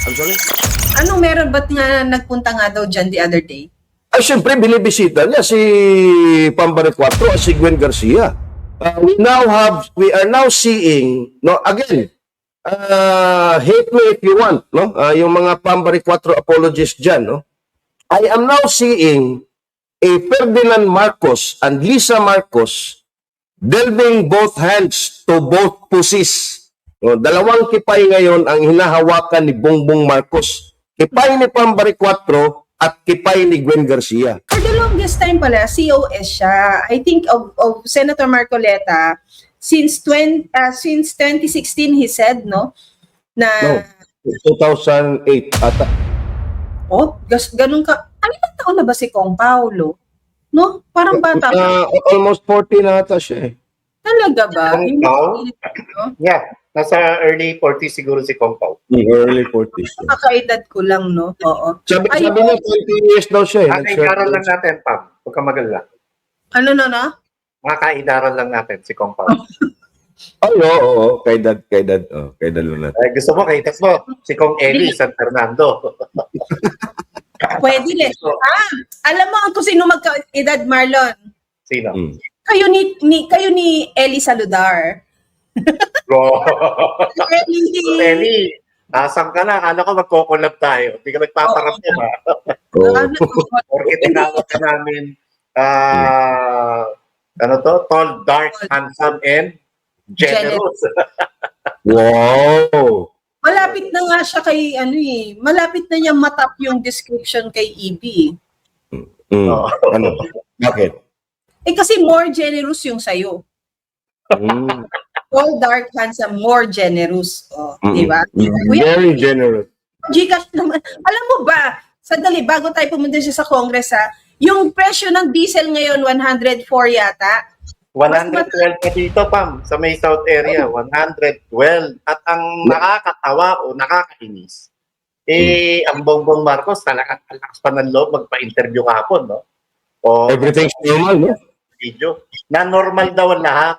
I'm sorry? Anong meron? Ba't nga nagpunta nga daw dyan the other day? Ay, siyempre, binibisita niya si Pambare 4 at si Gwen Garcia. We are now seeing, no, again, hate me if you want, no? Yung mga Pambare 4 apologists dyan, no? I am now seeing a Ferdinand Marcos and Lisa Marcos delving both hands to both pussies. No, dalawang kipay ngayon ang hinahawakan ni Bongbong Marcos. Kipay ni Pambare 4 at kipay ni Gwen Garcia. For the longest time pala, COS siya. I think of Senator Marcoleta, since 2016 he said, no? Na, No, 2008 ata. ganun ka. Ano ilang taon na ba si Kong Paulo? No? Parang bata pa. Almost 40 na ata siya eh. Talaga ba? Kong Pao? Yeah, nasa early 40s siguro si Kong Pao. Early 40s. Kakaedad ko lang, no? Oo. Sabi Ay, niya 20 years daw siya eh. Kakaidaran lang natin, Pam. Huwag kang magalala. Ano na? Kakaidaran lang natin si Kong Pao. Ay, oo. Kay dad lang natin. Gusto mo, kaitas mo, si Kong Eli San Fernando. Pwede rin. Alam mo kung sino magkaedad, Marlon? Sino? Kayo ni Eli Saludar. Bro. Eli. Eli, asam ka na. Akala ko magkokolab tayo. Hindi ka nagpaparap mo, ha? Porque tinawag ka namin, tall, dark, handsome, and generous. Wow! Malapit na nga siya kay malapit na niya matap yung description kay EB. Ano? Bakit? Kasi more generous yung sayo. Tall, dark, handsome, more generous. Di ba? Very generous. Gcash naman. Alam mo ba, sandali, bago tayo pumunta siya sa Congress, yung presyo ng diesel ngayon, 104 yata. 112 pa dito, Pam, sa may South area. 112. At ang nakakatawa o nakakainis, ang Bongbong Marcos, talagang alakas pa ng loob, magpa-interview kahapon, no? Everything's normal, no? Video. Na normal daw ang lahat.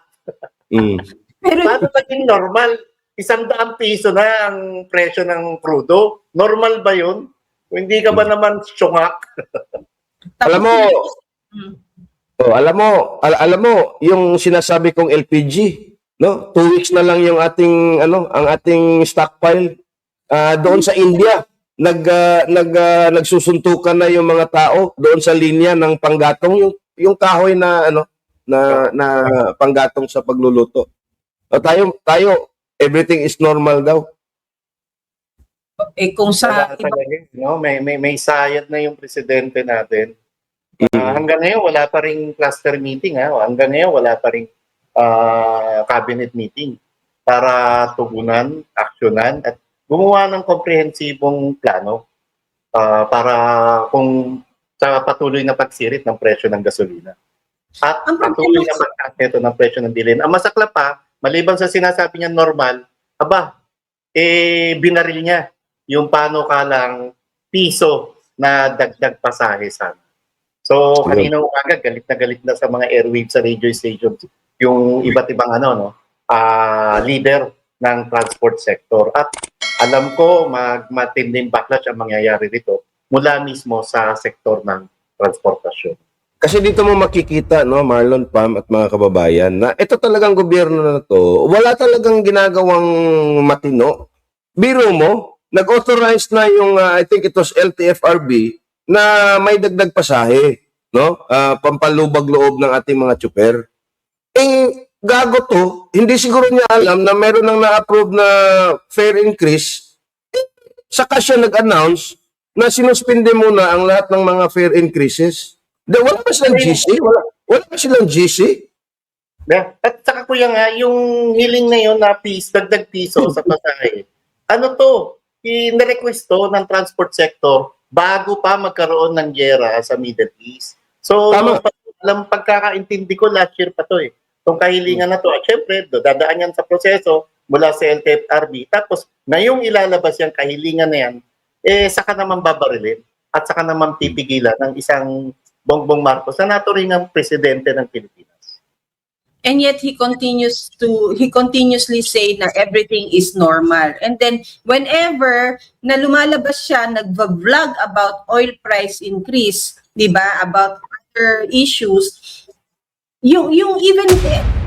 Pero Paano naging normal? 100 piso na ang presyo ng crudo. Normal ba yun? Kung hindi ka ba naman syungak? Alam mo, yung sinasabi kong LPG, no? 2 weeks na lang yung ating ang ating stockpile. Doon sa India, nagsusuntukan na yung mga tao doon sa linya ng panggatong, yung kahoy na na panggatong sa pagluluto. Tayo everything is normal daw. kung sa No, may sayad na yung presidente natin. Hanggang ngayon wala pa ring cluster meeting, ha. Hanggang ngayon wala pa ring cabinet meeting para tugunan, aksyonan at gumawa ng komprehensibong plano para kung sa patuloy na pagsirit ng presyo ng gasolina. At patuloy na pagtaas ng presyo ng bilhin. Ang masakla pa, maliban sa sinasabi niya normal, binaril niya yung panukalang piso na dagdag pasahe sana. So, kanina agad, galit na sa mga airwaves sa radio stations yung iba't ibang leader ng transport sector. At alam ko, matinding backlash ang mangyayari dito mula mismo sa sektor ng transportasyon. Kasi dito mo makikita, no, Marlon, Pam, at mga kababayan, na ito talagang gobyerno na to, wala talagang ginagawang matino. Biro mo, nag-authorize na yung, I think it was LTFRB, na may dagdag pasahe, no? Pampalubag loob ng ating mga tsuper. Gago to, hindi siguro niya alam na meron nang na-approve na fare increase. Saka siya nag-announce na sinuspinde muna ang lahat ng mga fare increases. Wala ba silang GC? Wala ba silang GC? At saka kuya nga, yung hiling na yun na dagdag piso sa pasahe, in-request to ng transport sector bago pa magkaroon ng giyera sa Middle East. So, alam pagkakaintindi ko, last year pa to eh. Itong kahilingan na to, at syempre, dadaan yan sa proseso mula sa LTFRB. Tapos, ngayong ilalabas yung kahilingan na yan, saka naman babarilin at saka naman pipigilan ng isang Bongbong Marcos na naturing ang presidente ng Pilipinas. And yet he continuously say na everything is normal. And then whenever na lumalabas siya, nagva-vlog about oil price increase, 'di ba? About other issues, yung even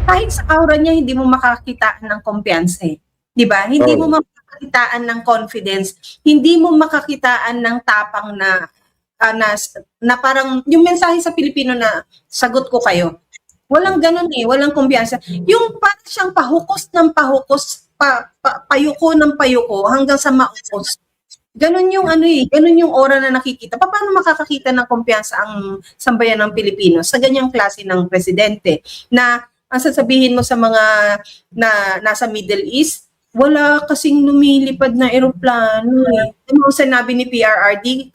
kahit sa aura niya hindi mo makakakitaan ng kumpiyansa eh. 'Di ba? Hindi mo makakakitaan ng confidence, hindi mo makakitaan ng tapang na na parang yung mensahe sa Pilipino na sagot ko kayo. Walang ganun eh, walang kumpiyansa. Yung parang siyang pahukos ng pahukos, payuko ng payuko hanggang sa maukos. Ganun yung ganun yung aura na nakikita. Paano makakakita ng kumpiyansa ang sambayan ng Pilipino sa ganyang klase ng presidente na ang sasabihin mo sa mga na nasa Middle East, wala kasing lumilipad na eroplano eh. Yung sinabi ni PRRD,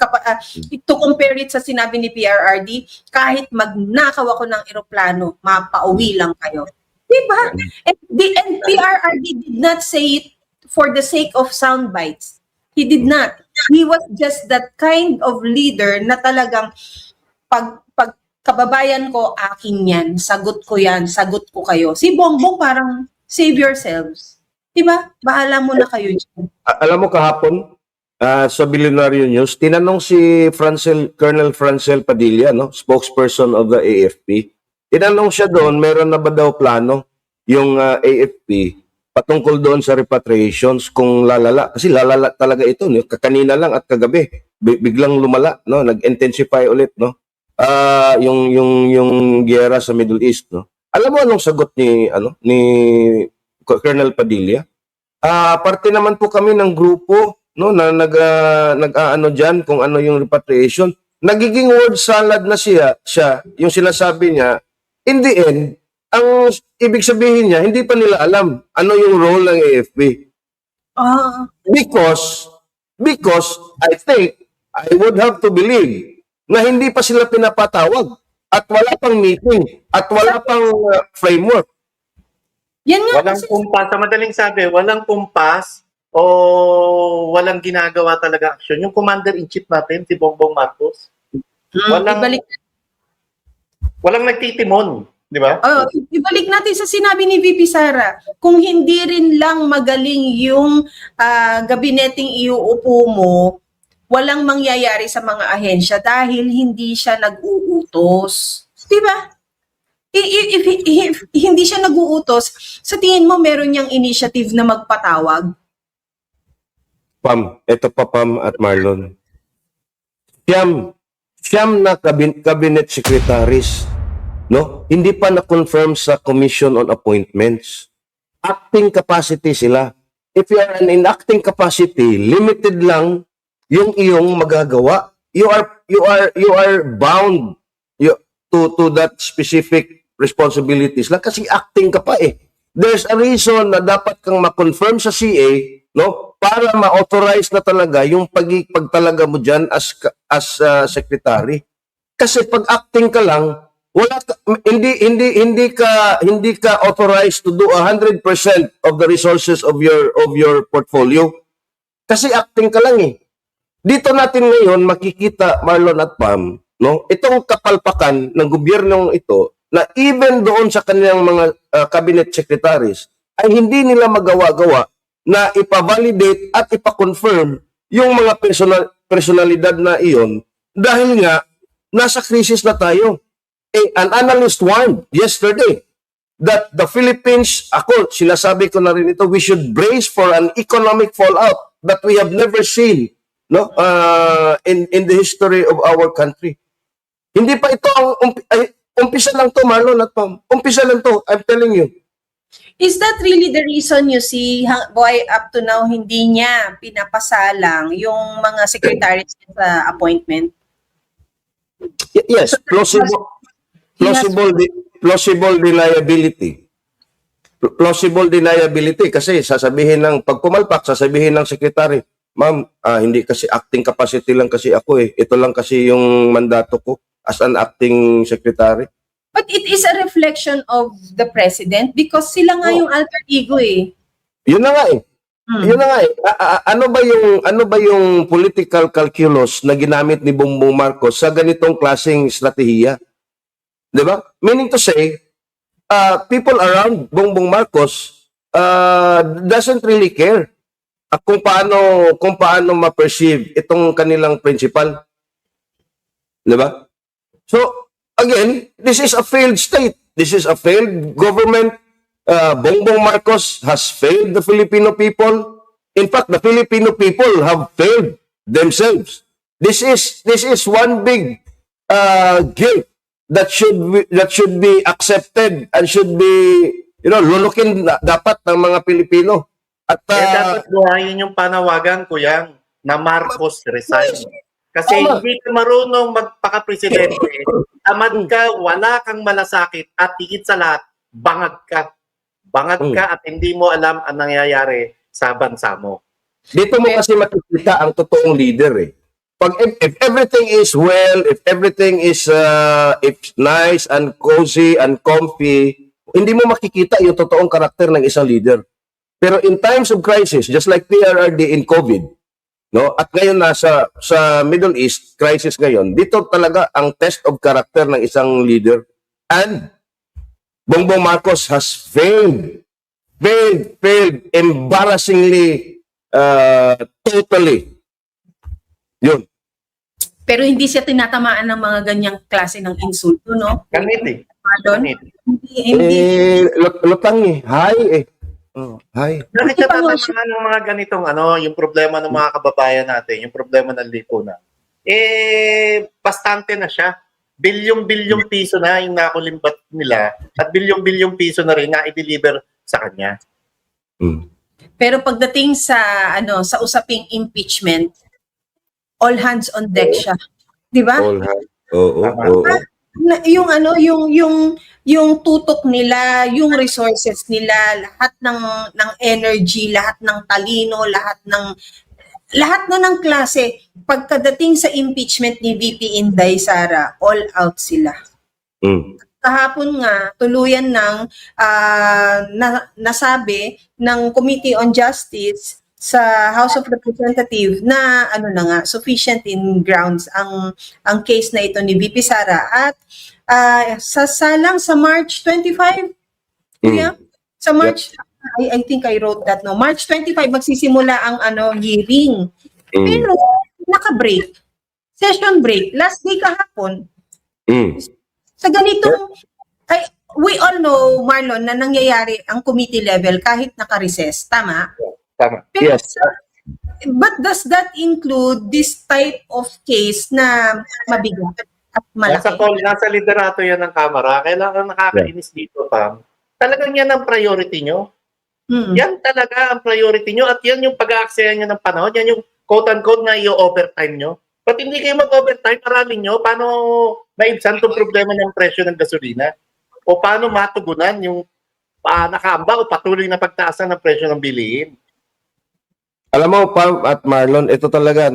to compare it sa sinabi ni PRRD, kahit magnakaw ako ng eroplano, mapauwi lang kayo. Diba? And PRRD did not say it for the sake of sound bites. He did not. He was just that kind of leader na talagang pag kababayan ko, akin yan, sagot ko yan, sagot ko kayo. Si Bongbong parang save yourselves. Diba? Bahala mo na kayo dyan. Alam mo kahapon, sa Billionaire News, tinanong si Colonel Francel Padilla, no, spokesperson of the AFP. Tinanong siya doon, meron na ba daw plano yung AFP patungkol doon sa repatriations kung lalala. Kasi lalala talaga ito, no? Kanina lang at kagabi, biglang lumala, no? Nag-intensify ulit, no? Yung giyera sa Middle East, no? Alam mo anong sagot ni Colonel Padilla? Parte naman po kami ng grupo, no, na nag-aano diyan kung ano yung repatriation. Nagiging word salad na siya, yung sinasabi niya. In the end, ang ibig sabihin niya, hindi pa nila alam ano yung role ng AFP. Because I think I would have to believe na hindi pa sila pinapatawag at wala pang meeting at wala pang framework. Yan nga Walang kasi, kumpas. Sa madaling sabi, walang kumpas o walang ginagawa talaga action. Yung commander-in-chief natin, si Bongbong Marcos, walang nagtitimon. Di ba? Ibalik natin sa sinabi ni VP Sara, kung hindi rin lang magaling yung gabineting iuupo mo, walang mangyayari sa mga ahensya dahil hindi siya nag-uutos. Di ba? If hindi siya nag-uutos, sa tingin mo meron niyang initiative na magpatawag? Pam, ito pa Pam at Marlon. Siyam na cabinet secretaries, no? Hindi pa na-confirm sa Commission on Appointments. Acting capacity sila. If you are in acting capacity, limited lang yung iyong magagawa. You are bound to that specific responsibilities lang kasi acting ka pa eh. There's a reason na dapat kang ma-confirm sa CA, no, para ma-authorize na talaga yung pagtalaga mo diyan as secretary. Kasi pag acting ka lang, hindi ka authorized to do 100% of the resources of your portfolio. Kasi acting ka lang eh. Dito natin ngayon makikita, Marlon at Pam, no, itong kapalpakan ng gobyernong ito na even doon sa kanilang mga cabinet secretaries ay hindi nila magawa-gawa na ipa-validate at ipa-confirm yung mga personalidad na iyon dahil nga nasa krisis na tayo. An analyst warned yesterday that the Philippines, sinasabi ko na rin ito, we should brace for an economic fallout that we have never seen, no, in the history of our country. Hindi pa ito ang umpisa lang to, Marlon at Pam. Umpisa lang to, I'm telling you. Is that really the reason you see why up to now hindi niya pinapasalang yung mga secretaries sa appointment? Yes, plausible deniability. Plausible deniability kasi sasabihin ng pag pumalpak, sasabihin ng secretary, ma'am, hindi kasi acting capacity lang kasi ako eh. Ito lang kasi yung mandato ko as an acting secretary. But it is a reflection of the president because sila nga yung alter ego eh. Yun na nga eh. Yun na nga eh. Ano ba yung political calculus na ginamit ni Bongbong Marcos sa ganitong klaseng estratehiya? 'Di ba? Meaning to say, people around Bongbong Marcos doesn't really care kung paano ma-perceive itong kanilang principal. 'Di ba? So, again, this is a failed state. This is a failed government. Bongbong Marcos has failed the Filipino people. In fact, the Filipino people have failed themselves. This is one big guilt that should be accepted and should be lulukin dapat ng mga Pilipino. At Dapat buhayin yung panawagan, Kuyang, na Marcos resign. Kasi Tama. hindi ka marunong magpaka-presidente, tamad ka, wala kang malasakit, at higit sa lahat, bangag ka. Bangag ka at hindi mo alam ang nangyayari sa bansa mo. dito mo kasi makikita ang totoong leader eh. Pag if everything is well, if everything is if nice and cozy and comfy, hindi mo makikita yung totoong karakter ng isang leader. Pero in times of crisis, just like PRRD in COVID, no? At ngayon nasa sa Middle East crisis ngayon, dito talaga ang test of character ng isang leader. And Bongbong Marcos has failed embarrassingly, totally. Yun. Pero hindi siya tinatamaan ng mga ganyang klase ng insulto, no? Ganit eh. Pardon? Ganit. Hindi. Lutang eh. Hi eh. Oh, hi. Bakit ka tatamaan ng mga ganitong yung problema ng mga kababayan natin, yung problema ng lipunan? Bastante na siya. Bilyong-bilyong piso na yung nakulimbat nila at bilyong-bilyong piso na rin na i-deliver sa kanya. Mm. Pero pagdating sa sa usaping impeachment, all hands on deck siya. 'Di ba? All right. Oo. Tama. Oo. Yung tutok nila, yung resources nila, lahat ng energy, lahat ng talino, lahat na ng klase. Pagkadating sa impeachment ni VP Inday Sara, all out sila. Mm. Kahapon nga, tuluyan ng nasabi ng Committee on Justice sa House of Representatives na sufficient in grounds ang case na ito ni VP Sara at sasalang sa March 25. Kuya, sa March I think I wrote that no. March 25 magsisimula ang hearing. Mm. Pero naka-break. Session break. Last day kahapon. Mm. Sa ganitong, we all know, Marlon, na nangyayari ang committee level kahit naka-recess. Tama? Tama. Pero, Yes. but does that include this type of case na mabigat at malaki? Nasa liderato yan ng Kamara. Kailangan nakakainis dito, Pam. Talagang yan ang priority nyo. Mm. Yan talaga ang priority nyo at yan yung pag-aaksaya nyo ng panahon. Yan yung quote-unquote na i-overtime nyo. Ba't hindi kayo mag-overtime? Aralin nyo paano maibsan itong problema ng presyo ng gasolina? O paano matugunan yung nakaamba o patuloy na pagtaasan ng presyo ng bilihin? Alam mo, Pam at Marlon, ito talaga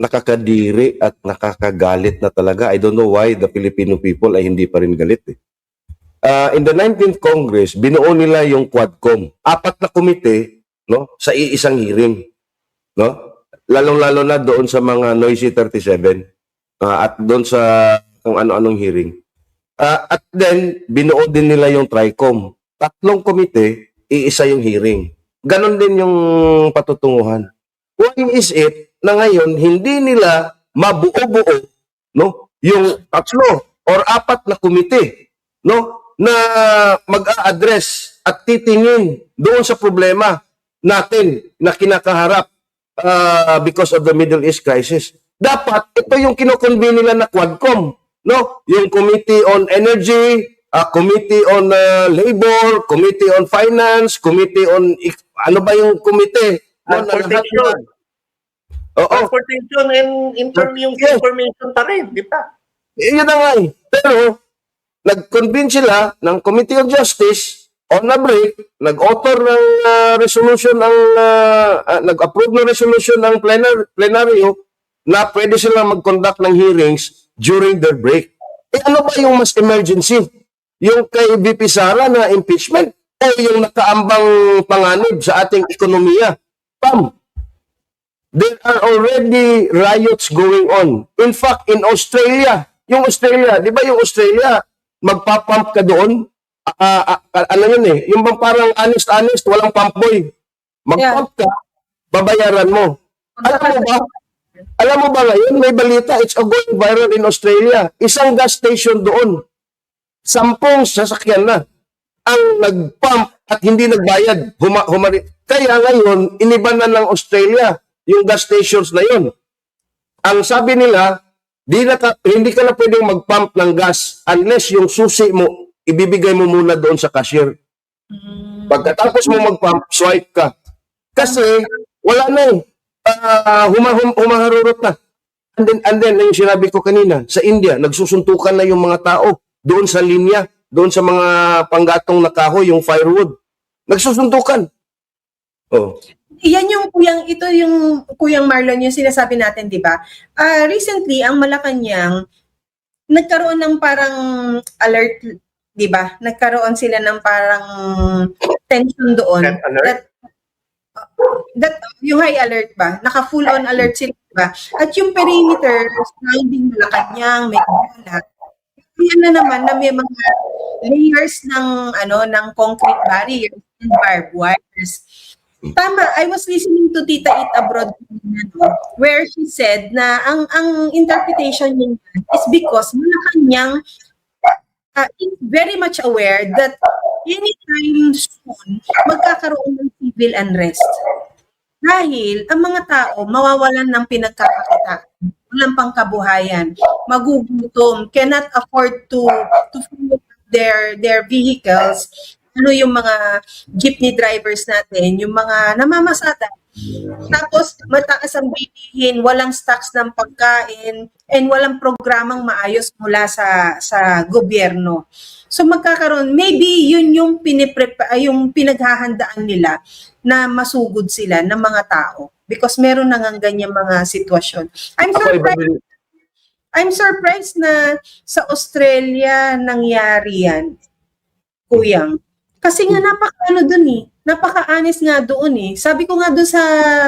nakakadiri at nakakagalit na talaga. I don't know why the Filipino people ay hindi pa rin galit eh. In the 19th Congress, binuo nila yung Quadcom. 4 na komite, no, sa iisang hearing, no? Lalong-lalo na doon sa mga Noisy 37 at doon sa kung ano-anong hearing. At then binuo din nila yung Tricom. 3 komite, iisa yung hearing. Ganon din yung patutunguhan. Why is it na ngayon hindi nila mabuo-buo, no, yung 3 or 4 na komite, no, na mag-a-address at titingin doon sa problema natin na kinakaharap because of the Middle East crisis. Dapat ito yung kinoconvene nila na Quadcom, no? Yung Committee on Energy, Committee on Labor, Committee on Finance, Committee on ano ba yung komite? Transportation. Oo. Transportation and yung Yes. information pa rin, di ba? Yun na nga eh. Pero, nag-convene sila ng Committee on Justice on a break, nag-author ng resolution, nag-approve ng resolution ng plenaryo na pwede silang mag-conduct ng hearings during their break. Ano ba yung mas emergency? Yung kay VP Sara na impeachment o yung nakaambang panganib sa ating ekonomiya? Pam, there are already riots going on. In fact, in Australia, di ba yung Australia, magpa-pump ka doon, ano yun eh, yung bang parang honest, walang pump boy. Mag-pump ka, babayaran mo. Alam mo ba ngayon, may balita, it's going viral in Australia. Isang gas station doon, 10 sasakyan na ang nag-pump at hindi nagbayad. Kaya ngayon, iniba na ng Australia yung gas stations na yun. Ang sabi nila, hindi ka na pwedeng mag-pump ng gas unless yung susi mo, ibibigay mo muna doon sa cashier. Pagkatapos mo mag-pump, swipe ka. Kasi, wala na eh. Humaharurot na. And then, yung sinabi ko kanina, sa India, nagsusuntukan na yung mga tao doon sa linya, doon sa mga panggatong na kahoy, yung firewood. Nagsusuntukan. Oh. Yan yung Kuyang Marlon, yung sinasabi natin, di ba? Recently, ang Malacanang, nagkaroon ng parang alert, di ba? Nagkaroon sila ng parang tension doon. Red alert? Yung high alert ba? Naka-full on alert sila, di ba? At yung perimeter surrounding Malacanang, may kalat. Yan na naman na may mga layers ng concrete barriers and barbed wires. Tama, I was listening to Tita Eat Abroad where she said na ang interpretation niya is because Malacanang is very much aware that anytime soon magkakaroon ng civil unrest. Dahil ang mga tao mawawalan ng pinagkakakitaan, walang pangkabuhayan, magugutom, cannot afford to fuel their vehicles. Yung mga jeepney drivers natin, yung mga namamasada. Tapos mataas ang bilihin, walang stocks ng pagkain, and walang programang maayos mula sa gobyerno. So magkakaroon, maybe yun yung pinaghahandaan nila na masugod sila ng mga tao because meron na nga ganyan mga sitwasyon. I'm surprised na sa Australia nangyari yan, Kuyang. Kasi nga napaka-honest nga doon eh. Sabi ko nga doon sa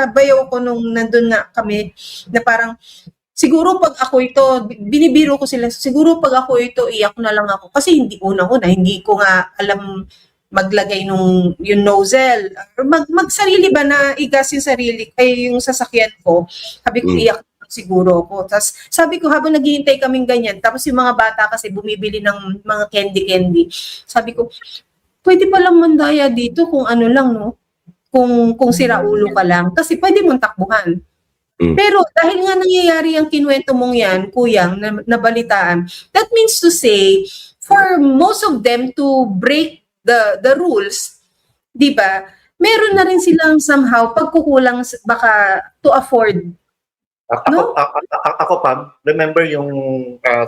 bayaw ko nung nandun nga kami, na parang, siguro pag ako ito, binibiro ko sila, siguro pag ako ito, iyak na lang ako. Kasi hindi hindi ko nga alam maglagay yung nozzle. Magsarili ba na igas yung sarili, yung sasakyan ko. Sabi ko, iyak siguro ako. Tapos sabi ko, habang naghihintay kaming ganyan, tapos yung mga bata kasi bumibili ng mga candy. Sabi ko, pwede palang mandaya dito kung ano lang, no? Kung siraulo ka lang. Kasi pwede mong takbuhan. Pero dahil nga nangyayari ang kinuwento mong yan, Kuyang, nabalitaan, that means to say, for most of them to break the rules, di ba, meron na rin silang somehow pagkukulang baka to afford. Ako, Pam, remember yung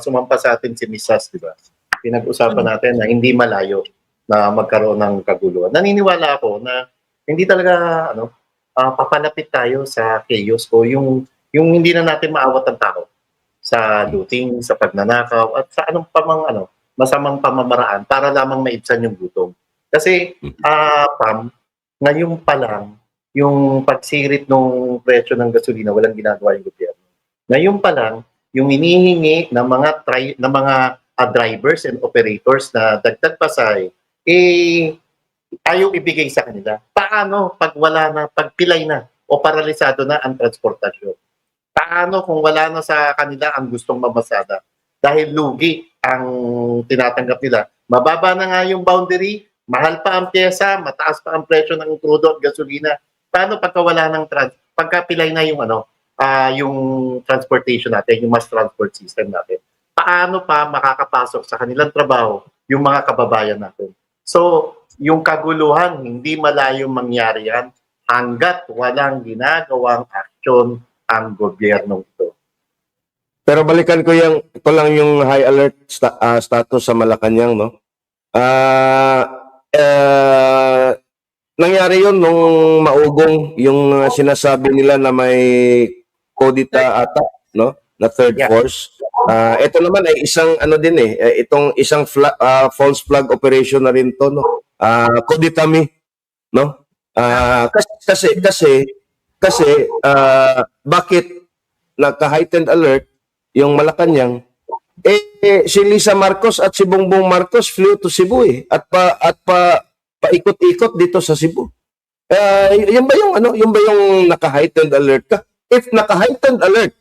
sumampa sa atin si Mrs. di ba? Pinag-usapan natin na hindi malayo na magkaroon ng kaguluhan. Naniniwala ako na hindi talaga papalapit tayo sa chaos o yung hindi na natin maawat ang tao sa looting, sa pagnanakaw at sa anong masamang pamamaraan para lamang maibsan yung gutom. Kasi Pam, ngayon pa lang yung pagsirit ng presyo ng gasolina walang ginagawa yung gobyerno. Ngayon pa lang yung hinihingi ng mga drivers and operators na dagdag pasay ayaw ibigay sa kanila. Paano pag pagpilay na o paralisado na ang transportasyon? Paano kung wala na sa kanila ang gustong mamasada? Dahil lugi ang tinatanggap nila. Mababa na nga yung boundary, mahal pa ang pyesa, mataas pa ang presyo ng crudo at gasolina. Paano pagka wala ng pagkapilay na yung transportation natin, yung mass transport system natin? Paano pa makakapasok sa kanilang trabaho yung mga kababayan natin? So, yung kaguluhan, hindi malayong mangyari yan hanggat walang ginagawang aksyon ang gobyerno ito. Pero balikan ko lang yung high alert status sa Malacanang, no? Nangyari yun nung maugong yung sinasabi nila na may kodita ata, no? Na third force. Ito naman ay isang itong isang false flag operation na rin to, no? Koditami, no? Kasi bakit nagka-heightened alert yung Malacanang Si Lisa Marcos at si Bongbong Marcos flew to Cebu at paikot-ikot dito sa Cebu. Yan ba yung yung ba yung naka-heightened alert ka? If naka-heightened alert,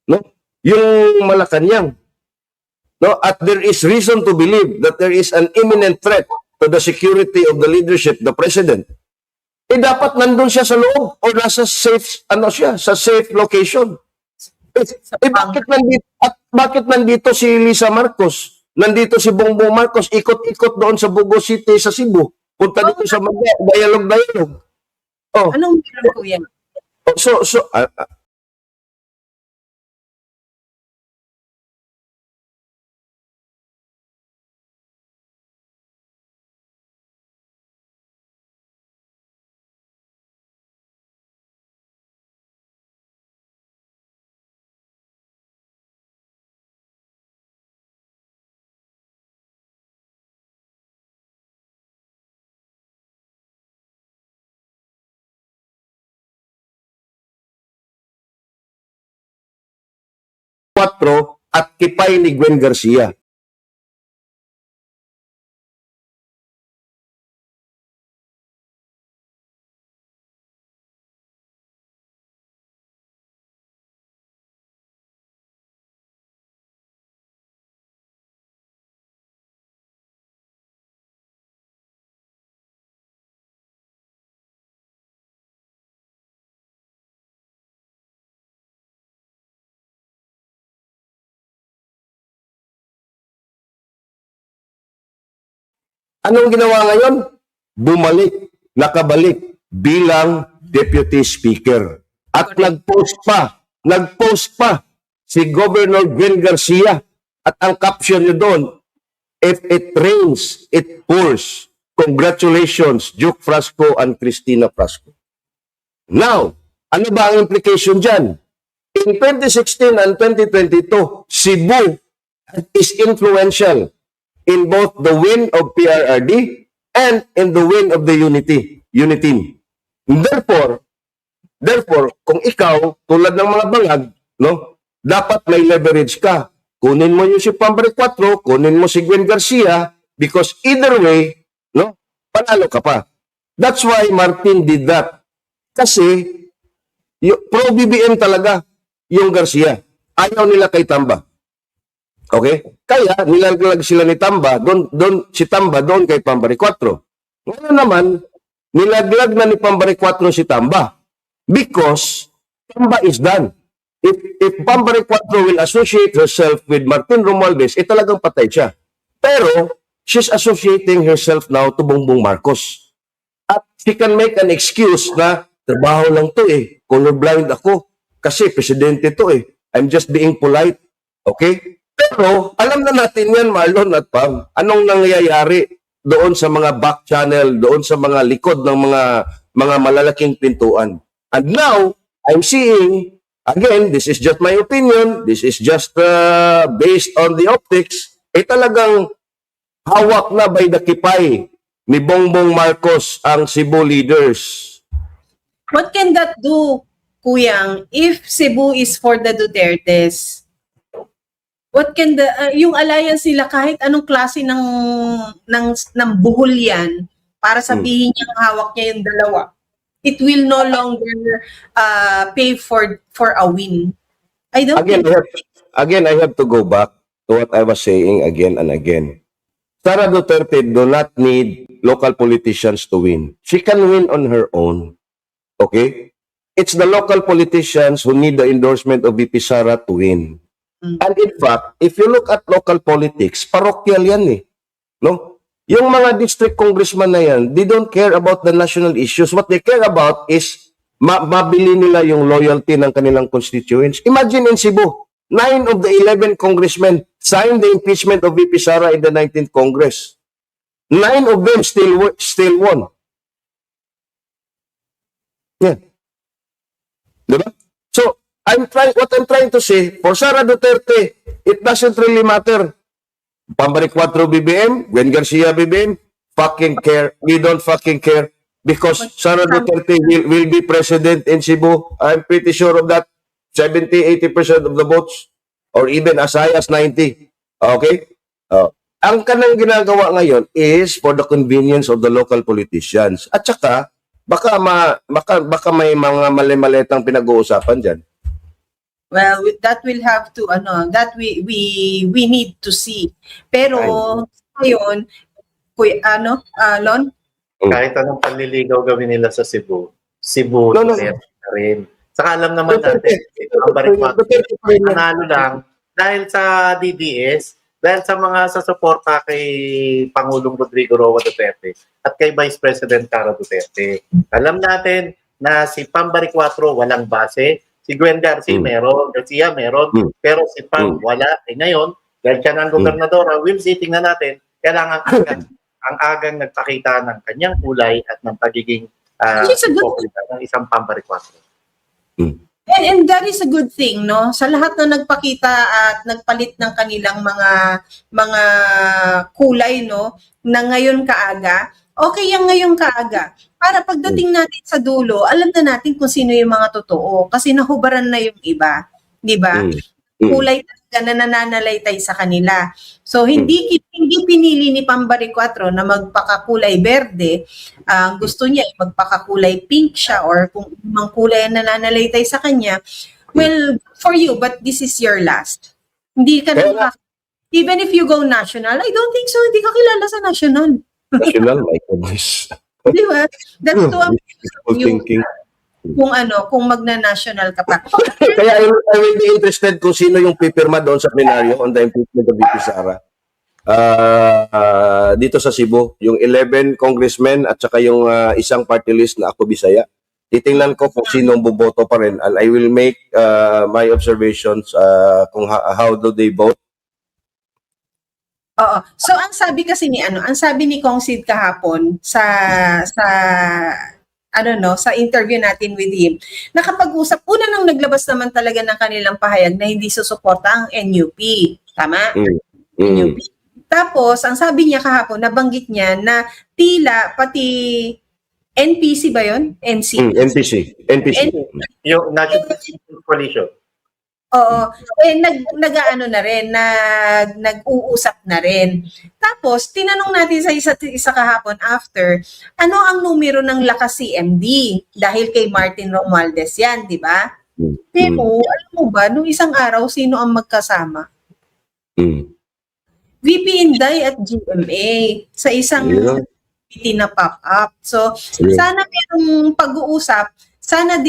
no, yung Malacanang, no, at there is reason to believe that there is an imminent threat to the security of the leadership, the president, dapat nandun siya sa loob o nasa safe, sa safe location. Bakit nandito si Lisa Marcos? Nandito si Bongbong Marcos, ikot-ikot doon sa Bugo City sa Cebu. Punta dito sa mga dialogue. Oh, Anong meron, Kuya? so, 4 at kipay ni Gwen Garcia. Anong ginawa ngayon? Nakabalik bilang Deputy Speaker. At nag-post pa si Governor Gwen Garcia. At ang caption niyo doon, if it rains, it pours. Congratulations, Duke Frasco and Cristina Frasco. Now, ano ba ang implication dyan? In 2016 and 2022, Cebu is influential in both the win of PRRD and in the win of the Unity team. Therefore, kung ikaw, tulad ng mga bangag, no, dapat may leverage ka. Kunin mo yung si Pambare 4, kunin mo si Gwen Garcia, because either way, no, panalo ka pa. That's why Martin did that. Kasi, pro-BBM talaga yung Garcia. Ayaw nila kay Tamba. Okay? Kaya, nilaglag sila ni Tamba, si Tamba doon kay Pambare 4. Ngayon naman, nilaglag na ni Pambare 4 si Tamba because Tamba is done. If Pambare 4 will associate herself with Martin Romualdez, talagang patay siya. Pero, she's associating herself now to Bongbong Marcos. At she can make an excuse na, trabaho lang to colorblind ako, kasi presidente to I'm just being polite. Okay? Pero, alam na natin yan, Marlon at Pam, anong nangyayari doon sa mga back channel, doon sa mga likod ng mga malalaking pintuan. And now, I'm seeing, again, this is just my opinion, this is just based on the optics, talagang hawak na by the kipay ni Bongbong Marcos ang Cebu leaders. What can that do, Kuyang, if Cebu is for the Dutertes? What can yung alliance nila, kahit anong klase ng buhol yan, para sabihin niyang hawak niya yung dalawa, it will no longer pay for a win. I don't think... I have to go back to what I was saying again and again. Sara Duterte do not need local politicians to win. She can win on her own. Okay? It's the local politicians who need the endorsement of VP Sara to win. And in fact, if you look at local politics, parochial yan no? Yung mga district congressman na yan, they don't care about the national issues. What they care about is mabili nila yung loyalty ng kanilang constituents. Imagine in Cebu, 9 of the 11 congressmen signed the impeachment of VP Sara in the 19th Congress. 9 of them still won. Yeah. Diba? So, what I'm trying to say, for Sara Duterte, it doesn't really matter. Pambare 4 BBM, Gwen Garcia BBM, fucking care. We don't fucking care. Because Sara Duterte will be president in Cebu. I'm pretty sure of that. 70-80% of the votes. or even as high as 90. Okay? Ang kanang ginagawa ngayon is for the convenience of the local politicians. At saka, baka may mga mali-malitang pinag-uusapan dyan. Well, that will have to that we need to see. Pero ngayon, Lon, Kahit anong panliligaw gawin nila sa Cebu, No. Duterte na rin. Saka alam naman natin, ang Baricuatro, nanalo lang dahil sa DDS, dahil sa mga susuporta kay Pangulong Rodrigo Roa Duterte at kay Vice President Sara Duterte. Alam natin na si Pam Baricuatro walang base, si Gwen Garcia Garcia meron, pero si Pam wala. Ngayon, dahil siya ng gobernadora, we'll see, tingnan natin, kailangan ang agang nagpakita ng kanyang kulay at ng pagiging ng isang Pam Baricuatro. and that is a good thing, no? Sa lahat na nagpakita at nagpalit ng kanilang mga kulay, no, na ngayon kaaga, okay yan ngayon kaaga. Para pagdating natin sa dulo, alam na natin kung sino yung mga totoo kasi nahubaran na yung iba, 'di ba? Kulay talaga na nananalaytay sa kanila. So hindi pinili ni Pam Baricuatro na magpakakulay berde. Gusto niya magpakakulay pink siya or kung mang kulay na nananalaytay sa kanya. Well, for you, but this is your last. Hindi ka na even if you go national, I don't think so. Hindi ka kilala sa national. National, my goodness. Di ba? That's to you Thinking. kung magna-national ka pa. Kaya I will be interested kung sino yung pipirma doon sa plenaryo on the impeachment of VP Sara. Dito sa Cebu, yung 11 congressmen at saka yung isang party list na ako Bisaya. Titingnan ko kung sino ang boboto pa rin and I will make my observations kung how do they vote. Oo. So ang sabi kasi ang sabi ni Kong Sid kahapon sa sa interview natin with him, nakapag-usap, una nang naglabas naman talaga ng kanilang pahayag na hindi susuporta ang NUP. Tama? NUP. Tapos, ang sabi niya kahapon, nabanggit niya na tila pati NPC ba yun? NPC. Yung National People's Coalition. Oo. Nag-aano na rin, nag-uusap na rin. Tapos, tinanong natin sa isa't isa kahapon after, ano ang numero ng lakas CMD? Dahil kay Martin Romualdez yan, di ba? Pero, alam mo ba, nung isang araw, sino ang magkasama? VP Inday at GMA sa isang meeting na pop-up. So, sana merong pag-uusap, sana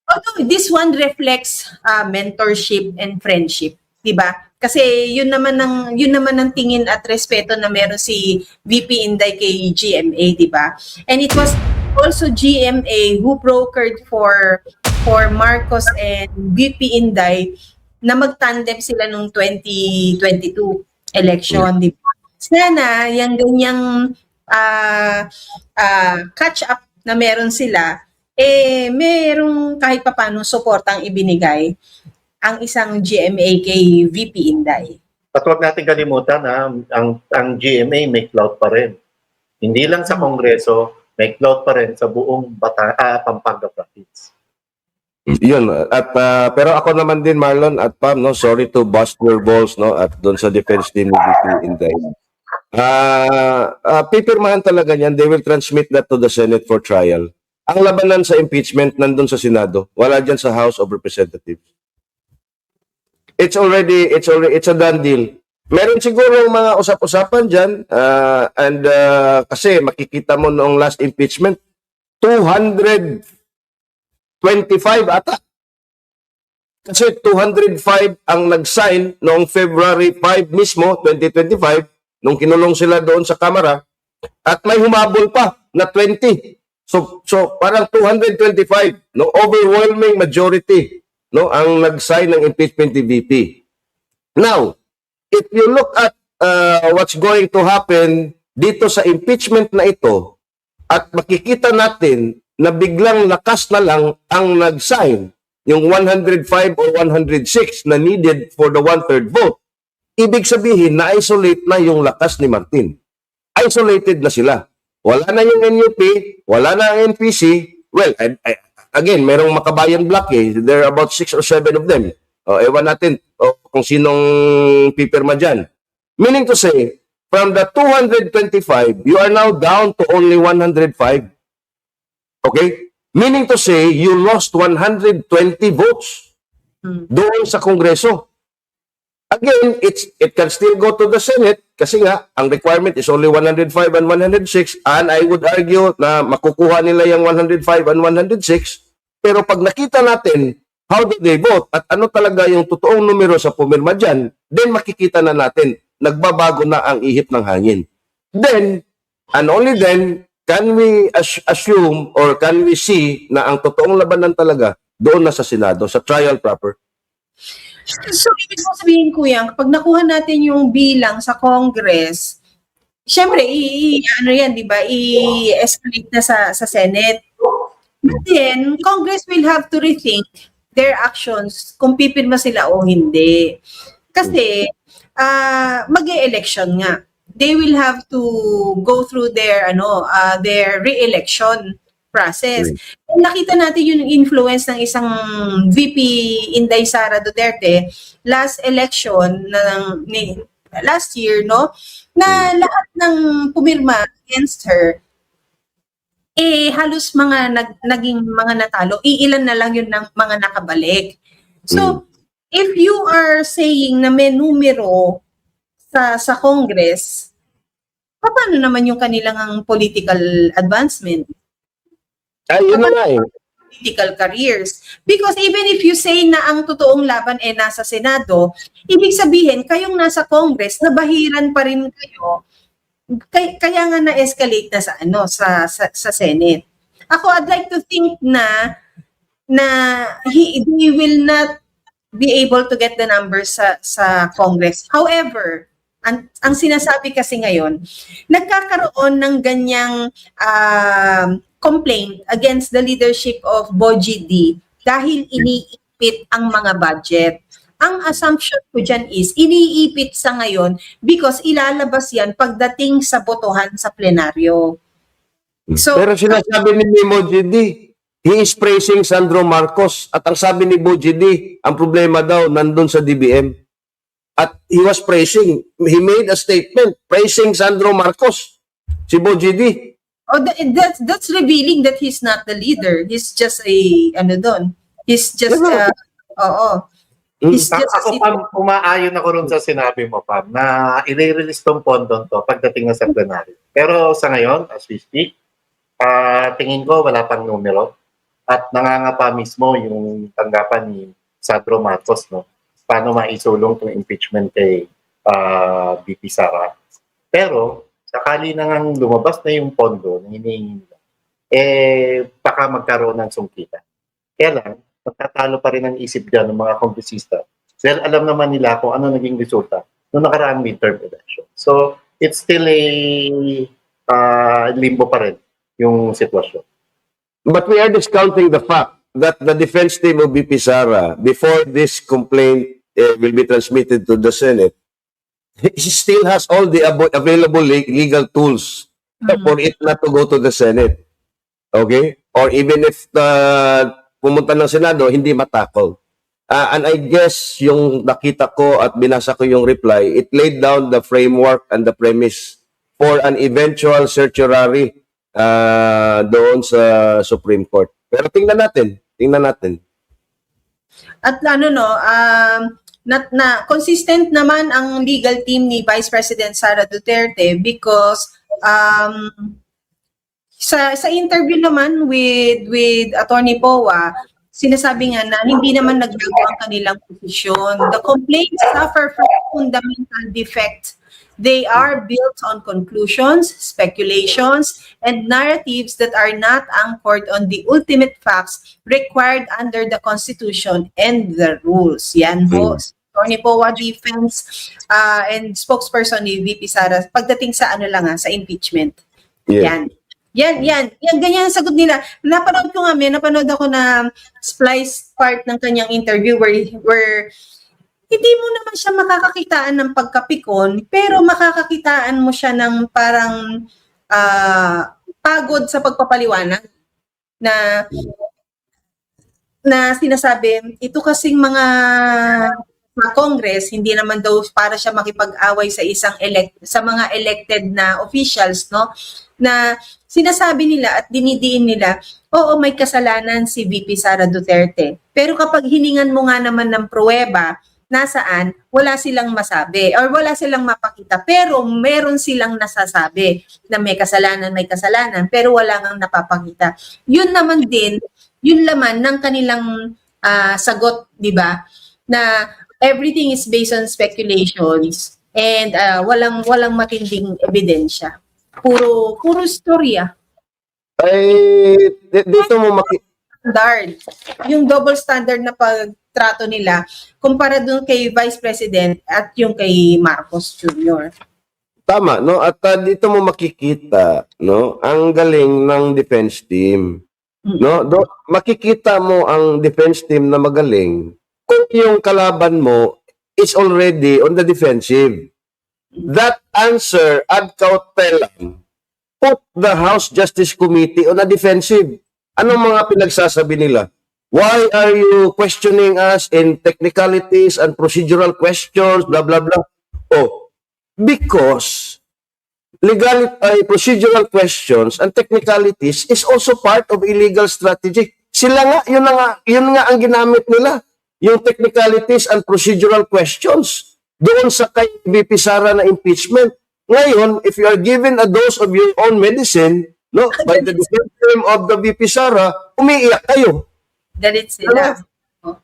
although this one reflects mentorship and friendship, 'di ba? Kasi yun naman ang tingin at respeto na meron si VP Inday kay GMA, 'di ba? And it was also GMA who brokered for Marcos and VP Inday na magtandem sila nung 2022 election, 'di ba? Sana yung ganyang catch up na meron sila merong kahit papaano suportang ibinigay ang isang GMA kay VP Inday. At huwag natin kalimutan na ang GMA may clout pa rin. Hindi lang sa Kongreso, may clout pa rin sa buong Pampanga Province. Yun. At pero ako naman din, Marlon at Pam, no, sorry to bust your balls, no, at doon sa defense team ni VP Inday. Pipirmahan talaga niyan. They will transmit that to the Senate for trial. Ang labanan sa impeachment nandun sa Senado, wala dyan sa House of Representatives. It's a done deal. Meron siguro mga usap-usapan dyan, and kasi makikita mo noong last impeachment, 225 ata. Kasi 205 ang nag-sign noong February 5 mismo, 2025, nung kinulong sila doon sa Kamara, at may humabol pa na 20. So parang 225, no, overwhelming majority, no, ang nag-sign ng impeachment ni VP. Now, if you look at what's going to happen dito sa impeachment na ito, at makikita natin na biglang lakas na lang ang nag-sign, yung 105 or 106 na needed for the one-third vote, ibig sabihin na isolate na yung lakas ni Martin. Isolated na sila. Wala na yung NUP, wala na ang NPC. Well, again, merong Makabayan Block eh. There are about 6 or 7 of them. Ewan natin, o kung sinong pipirma dyan. Meaning to say, from the 225, you are now down to only 105. Okay? Meaning to say, you lost 120 votes doon sa Kongreso. Again, it can still go to the Senate kasi nga, ang requirement is only 105 and 106 and I would argue na makukuha nila yung 105 and 106 pero pag nakita natin how do they vote at ano talaga yung totoong numero sa pumirma dyan, then makikita na natin nagbabago na ang ihip ng hangin. Then, and only then, can we assume or can we see na ang totoong labanan talaga doon na sa Senado, sa trial proper? So, ibig mo sabihin, Kuya, kapag nakuha natin yung bilang sa Congress, syempre, ano yan, di ba, i-escalate na sa Senate. But then, Congress will have to rethink their actions kung pipirma sila o hindi. Kasi, mag-e-election nga. They will have to go through their re-election process. Nakita natin yung influence ng isang VP Inday Sara Duterte last election last year, no? Na lahat ng pumirma against her halos naging mga natalo. Iilan na lang yun ng mga nakabalik. So, if you are saying na may numero sa Congress, paano naman yung kanilang political advancement? Yun na nga eh. Political careers. Because even if you say na ang totoong laban nasa Senado, ibig sabihin, kayong nasa Congress, nabahiran pa rin kayo. Kaya nga na-escalate na sa Senate. Ako, I'd like to think na he will not be able to get the numbers sa Congress. However, ang sinasabi kasi ngayon, nagkakaroon ng ganyang complaint against the leadership of Boji D dahil iniipit ang mga budget. Ang assumption ko dyan is, iniipit sa ngayon because ilalabas yan pagdating sa botohan sa plenaryo. So, pero sinasabi ni Boji D, he is praising Sandro Marcos at ang sabi ni Boji D, ang problema daw nandun sa DBM. At he was praising, he made a statement praising Sandro Marcos, si Boji D. Oh, that's revealing that he's not the leader. He's just He's just He's just Ako, Pam, umaayon ako rin sa sinabi mo, Pam, na i-release tong pondo to pagdating na sa plenary. Pero sa ngayon, as we speak, tingin ko wala pang numero at nangangapa mismo yung tanggapan ni Sandro Marcos, no? Paano maisulong itong impeachment kay VP Sara. Pero, sakali na ngang lumabas na yung pondo na hinihingi nila, baka magkaroon ng sungkitan. Kaya lang, magtatalo pa rin ang isip dyan ng mga kongresista. Dahil alam naman nila kung ano naging resulta noong nakaraang midterm election. So, it's still a limbo pa rin yung sitwasyon. But we are discounting the fact that the defense team of VP Sara, before this complaint will be transmitted to the Senate, he still has all the available legal tools for it not to go to the Senate. Okay? Or even if pumunta ng Senado, hindi matakol. And I guess yung nakita ko at binasa ko yung reply, it laid down the framework and the premise for an eventual certiorari doon sa Supreme Court. Pero tingnan natin. At consistent naman ang legal team ni Vice President Sara Duterte because sa interview naman with Attorney Powa, sinasabi nga na hindi naman nagbago ang kanilang posisyon. The complaints suffer from fundamental defects. They are built on conclusions, speculations, and narratives that are not anchored on the ultimate facts required under the Constitution and the rules. Yan po. Attorney Powa defense and spokesperson ni VP Sara pagdating sa sa impeachment. Yeah. Yan. Ganyan ang sagot nila. Napanood ako na splice part ng kanyang interview where hindi mo naman siya makakakitaan ng pagkapikon, pero makakakitaan mo siya ng parang pagod sa pagpapaliwanag na sinasabi, ito kasing mga sa Congress, hindi naman daw para siya makipag-away sa sa mga elected na officials, no? Na sinasabi nila at dinidiin nila, oo, may kasalanan si VP Sara Duterte. Pero kapag hiningan mo nga naman ng pruweba, nasaan, wala silang masabi or wala silang mapakita. Pero meron silang nasasabi na may kasalanan, pero wala ngang napapakita. Yun naman din, yun laman ng kanilang sagot, di ba? Na everything is based on speculations and walang matinding ebidensya. Puro storya. Ay, dito mo Standard. Yung double standard na pagtrato nila kumpara dun kay Vice President at yung kay Marcos Jr. tama, no? At dito mo makikita, no, ang galing ng defense team. No, makikita mo ang defense team na magaling kung yung kalaban mo is already on the defensive. That answer ad cautelam put the House Justice Committee on a defensive. Anong mga pinagsasabi nila? Why are you questioning us in technicalities and procedural questions, blah, blah, blah? Oh, because procedural questions and technicalities is also part of illegal strategy. Sila nga, yun nga ang ginamit nila. Yung technicalities and procedural questions doon sa kay VP Sara na impeachment. Ngayon, if you are given a dose of your own medicine, no, by the defense team of the VP Sara, umiiyak kayo. Galit sila.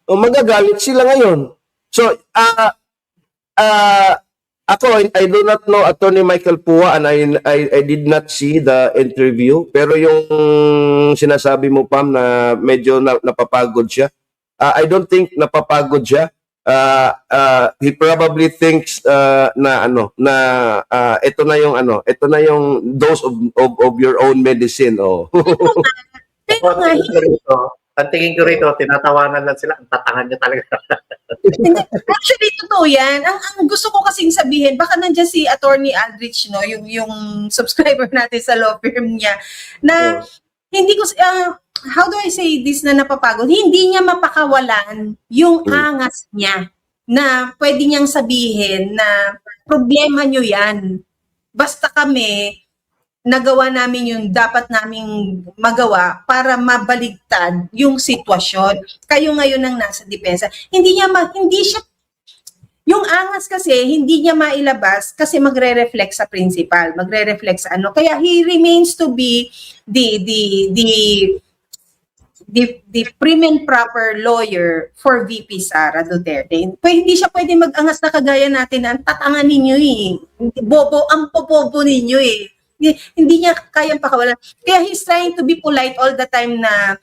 O magagalit sila ngayon. So, ako, I do not know Attorney Michael Pua and I did not see the interview. Pero yung sinasabi mo, Pam, na medyo napapagod siya. I don't think napapagod siya. He probably thinks ito na yung dose of your own medicine. Oh. Pero nga, Ang tingin ko rito, tinatawanan lang sila. Ang tatangan niya talaga. actually, totoo yan. Ang gusto ko kasing sabihin, baka nandiyan si Attorney Aldrich, no, yung subscriber natin sa law firm niya, na hindi ko, how do I say this na napapagod? Hindi niya mapakawalan yung angas niya na pwede niyang sabihin na problema niyo yan. Basta kami, nagawa namin yung dapat naming magawa para mabaligtad yung sitwasyon. Kayo ngayon ang nasa depensa. Hindi siya, yung angas kasi, hindi niya mailabas kasi magre-reflect sa principal, magre-reflect sa ano. Kaya he remains to be the prim and proper lawyer for VP Sara Duterte. Hindi siya pwede mag-angas na kagaya natin na ang tatangan ninyo eh. Ang popobo ninyo eh. Hindi niya kayang pakawalan. Kaya he's trying to be polite all the time na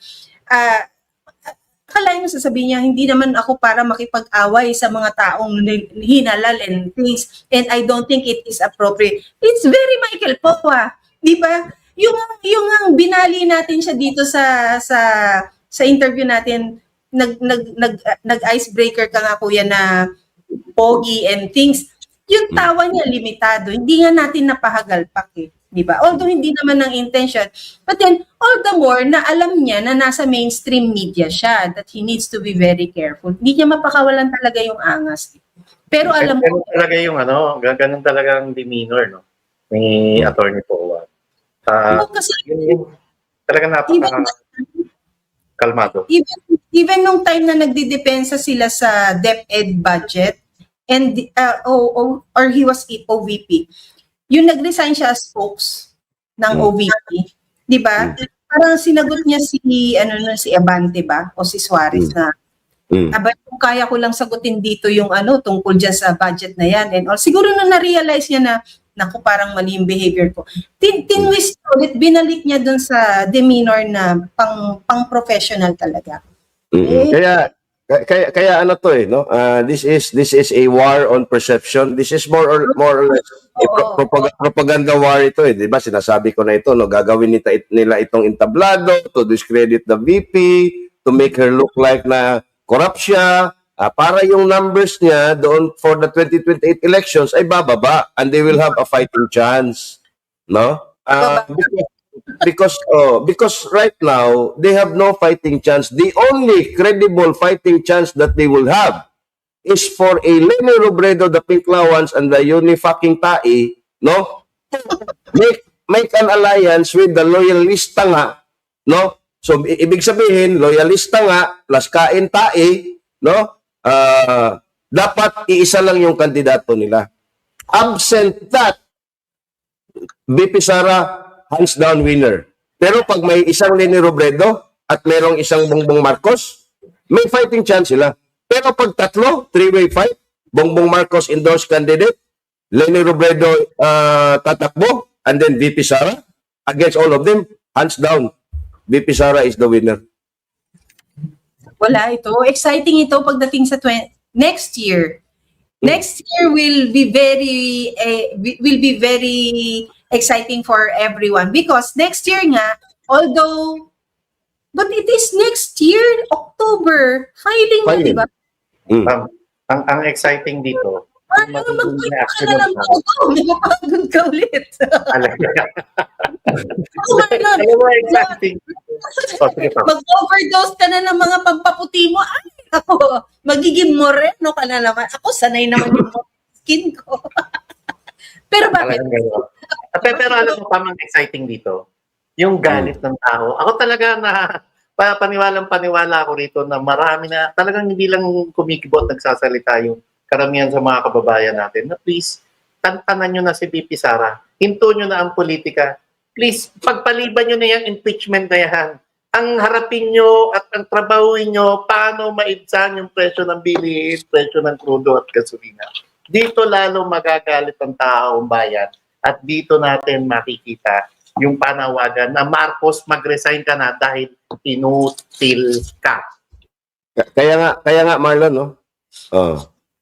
akalain mo sasabihin niya, hindi naman ako para makipag-away sa mga taong hinalal and things and I don't think it is appropriate. It's very Michael Pua, di ba? Yung binali natin siya dito sa interview natin, nag-icebreaker ka nga kuya na pogi and things. Yung tawa niya limitado, hindi nga natin napahagalpak eh. Diba? Although hindi naman ng intention. But then, all the more na alam niya na nasa mainstream media siya, that he needs to be very careful. Hindi niya mapakawalan talaga yung angas. Pero alam ko... Ganun talaga yung ganun talaga ang demeanor, no? Ni Attorney Pua. Kasi, talaga kalmado. Even nung time na nagdidepensa sila sa DepEd budget, and or he was OVP, yung nag-resign siya as spokes ng OVP, di ba? Parang sinagot niya si Abante ba? O si Suarez na, kung kaya ko lang sagutin dito yung tungkol dyan sa budget na yan. And all. Siguro nung na-realize niya na, naku, parang mali yung behavior ko. Tinwist ulit, binalik niya dun sa demeanor na pang-professional talaga. Kaya to no? This is a war on perception. This is more or less propaganda war ito, di ba? Sinasabi ko na ito, no? Gagawin nila itong entablado to discredit the VP, to make her look like na corrupt siya, para yung numbers niya doon for the 2028 elections ay bababa and they will have a fighting chance, no? Because right now they have no fighting chance. The only credible fighting chance that they will have is for a Leni Robredo, the Pink Lawans, and the Uni-fucking Tai, no? Make an alliance with the loyalista nga, no? So, ibig sabihin, loyalista nga, plus kain Tai, no? Dapat iisa lang yung kandidato nila. Absent that, BP Sara, hands down winner. Pero pag may isang Leni Robredo at merong isang Bongbong Marcos, may fighting chance sila. Pero pag tatlo, three-way fight, Bongbong Marcos endorsed candidate, Leni Robredo tatakbo, and then VP Sara, against all of them, hands down, VP Sara is the winner. Wala ito. Exciting ito pagdating sa next year. Next year will be very exciting for everyone because next year nga, but it is next year, October, filing na, Filing. di ba? Ang exciting dito, Ano mag-tweet ka na lang ako, magpapagod ka ulit. alam mo, exciting. Mag-overdose ka na ng mga pampaputi mo. Ay, ako, magiging moreno ka na naman. Ako, sanay naman yung skin ko. Pero bakit? Pero alam mo, pamang exciting dito, yung galit ng tao. Ako talaga paniwalang-paniwala ako rito na marami na, talagang hindi lang kumikibot nagsasalita yung karamihan sa mga kababayan natin na please, tantanan nyo na si BP Sara. Hinto nyo na ang politika. Please, pagpaliban nyo na yung impeachment na yan. Ang harapin nyo at ang trabahuin nyo, paano maibsan yung presyo ng bilihin, presyo ng krudo at gasolina. Dito lalo magagalit ang taong bayan at dito natin makikita yung panawagan na Marcos, mag-resign ka na dahil inutil ka. Kaya nga Marlon, no?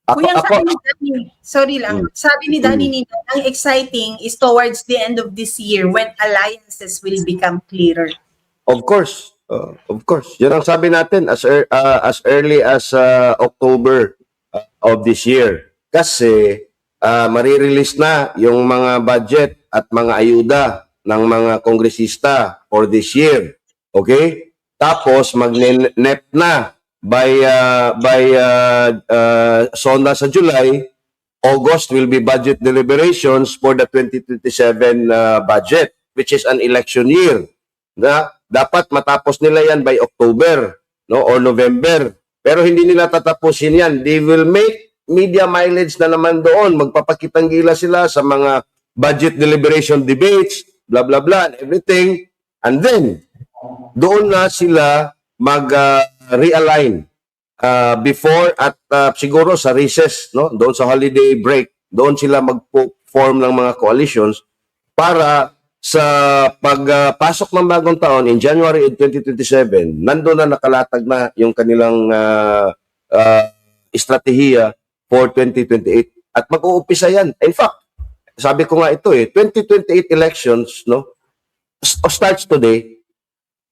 Kuya, sabi ni Danny, sorry lang, sabi ni Danny Nino, ang exciting is towards the end of this year when alliances will become clearer. Of course. Yan ang sabi natin as early as October of this year. Kasi marirelease na yung mga budget at mga ayuda ng mga kongresista for this year. Okay? Tapos mag-NEP na by SONA sa July. August will be budget deliberations for the 2027 budget, which is an election year. Na dapat matapos nila yan by October, no, or November. Pero hindi nila tatapusin yan. They will make media mileage na naman doon. Magpapakitang gila sila sa mga budget deliberation debates, blah blah blah, and everything. And then doon na sila mag-realign before at siguro sa recess, no, doon sa holiday break, doon sila mag-form ng mga coalitions para sa pagpasok ng bagong taon in January 2027, nandoon na nakalatag na yung kanilang estratehiya for 2028 at mag-uumpisa yan. In fact, sabi ko nga ito 2028 elections, no, starts today.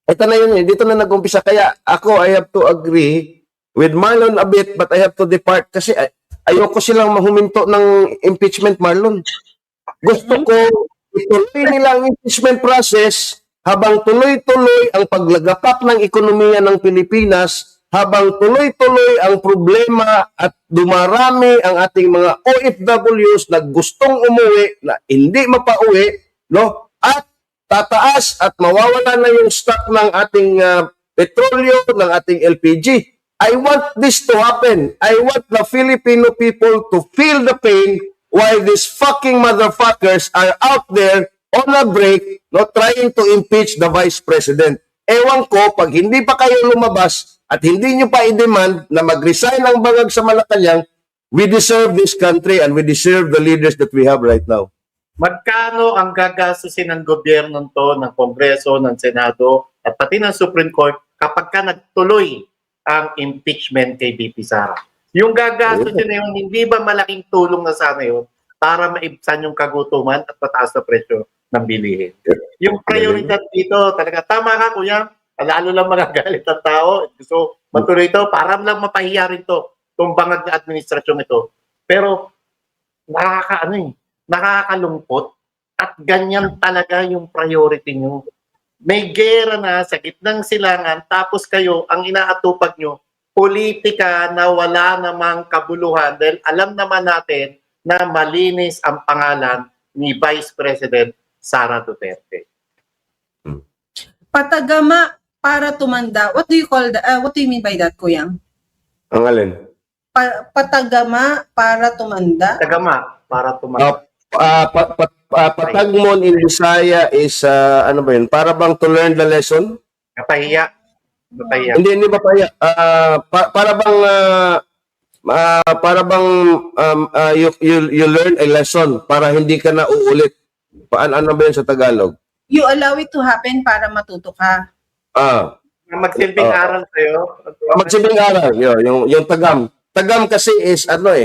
Ito na yun, dito na nag-umpisa. Kaya ako, I have to agree with Marlon a bit, but I have to depart kasi ayoko silang mahuminto ng impeachment, Marlon. Gusto ko ituloy nila ang impeachment process habang tuloy-tuloy ang paglagapak ng ekonomiya ng Pilipinas, habang tuloy-tuloy ang problema at dumarami ang ating mga OFWs na gustong umuwi, na hindi mapauwi, no? At tataas at mawawala na yung stock ng ating petrolyo, ng ating LPG. I want this to happen. I want the Filipino people to feel the pain while these fucking motherfuckers are out there on a break, no, trying to impeach the Vice President. Ewan ko, pag hindi pa kayo lumabas at hindi nyo pa i-demand na mag-resign ang bangag sa Malacanang, we deserve this country and we deserve the leaders that we have right now. Magkano ang gagastusin ng gobyerno to, ng Kongreso, ng Senado, at pati ng Supreme Court kapag ka nagtuloy ang impeachment kay BP Sara? Yung gagastusin na yun, hindi ba malaking tulong na sana yun para maibsan yung kagutuman at pataas na presyo ng bilihin? Yung prioridad dito, talaga, tama ka kuya, lalo lang magagalit ang tao. So, matuloy ito, para lang mapahiya rin to, itong bangag na administrasyon ito. Pero, nakakalungkot at ganyan talaga yung priority nyo. May gera na sa gitnang silangan tapos kayo, ang inaatupag nyo, politika na wala namang kabuluhan dahil alam naman natin na malinis ang pangalan ni Vice President Sara Duterte. Patagama para tumanda. What do you call that? What do you mean by that, Kuyang? Ang alin? Patagama para tumanda? Tagama para tumanda. Patagmon in Bisaya is, ano ba yun? Para bang to learn the lesson? Napahiya. Napahiya. Hindi ba pa para bang you learn a lesson para hindi ka na uulit. Ano ba yun sa Tagalog? You allow it to happen para matuto ka. Magsilbing aral sa'yo. Magsilbing aral, yung tagam. Tagam kasi is ano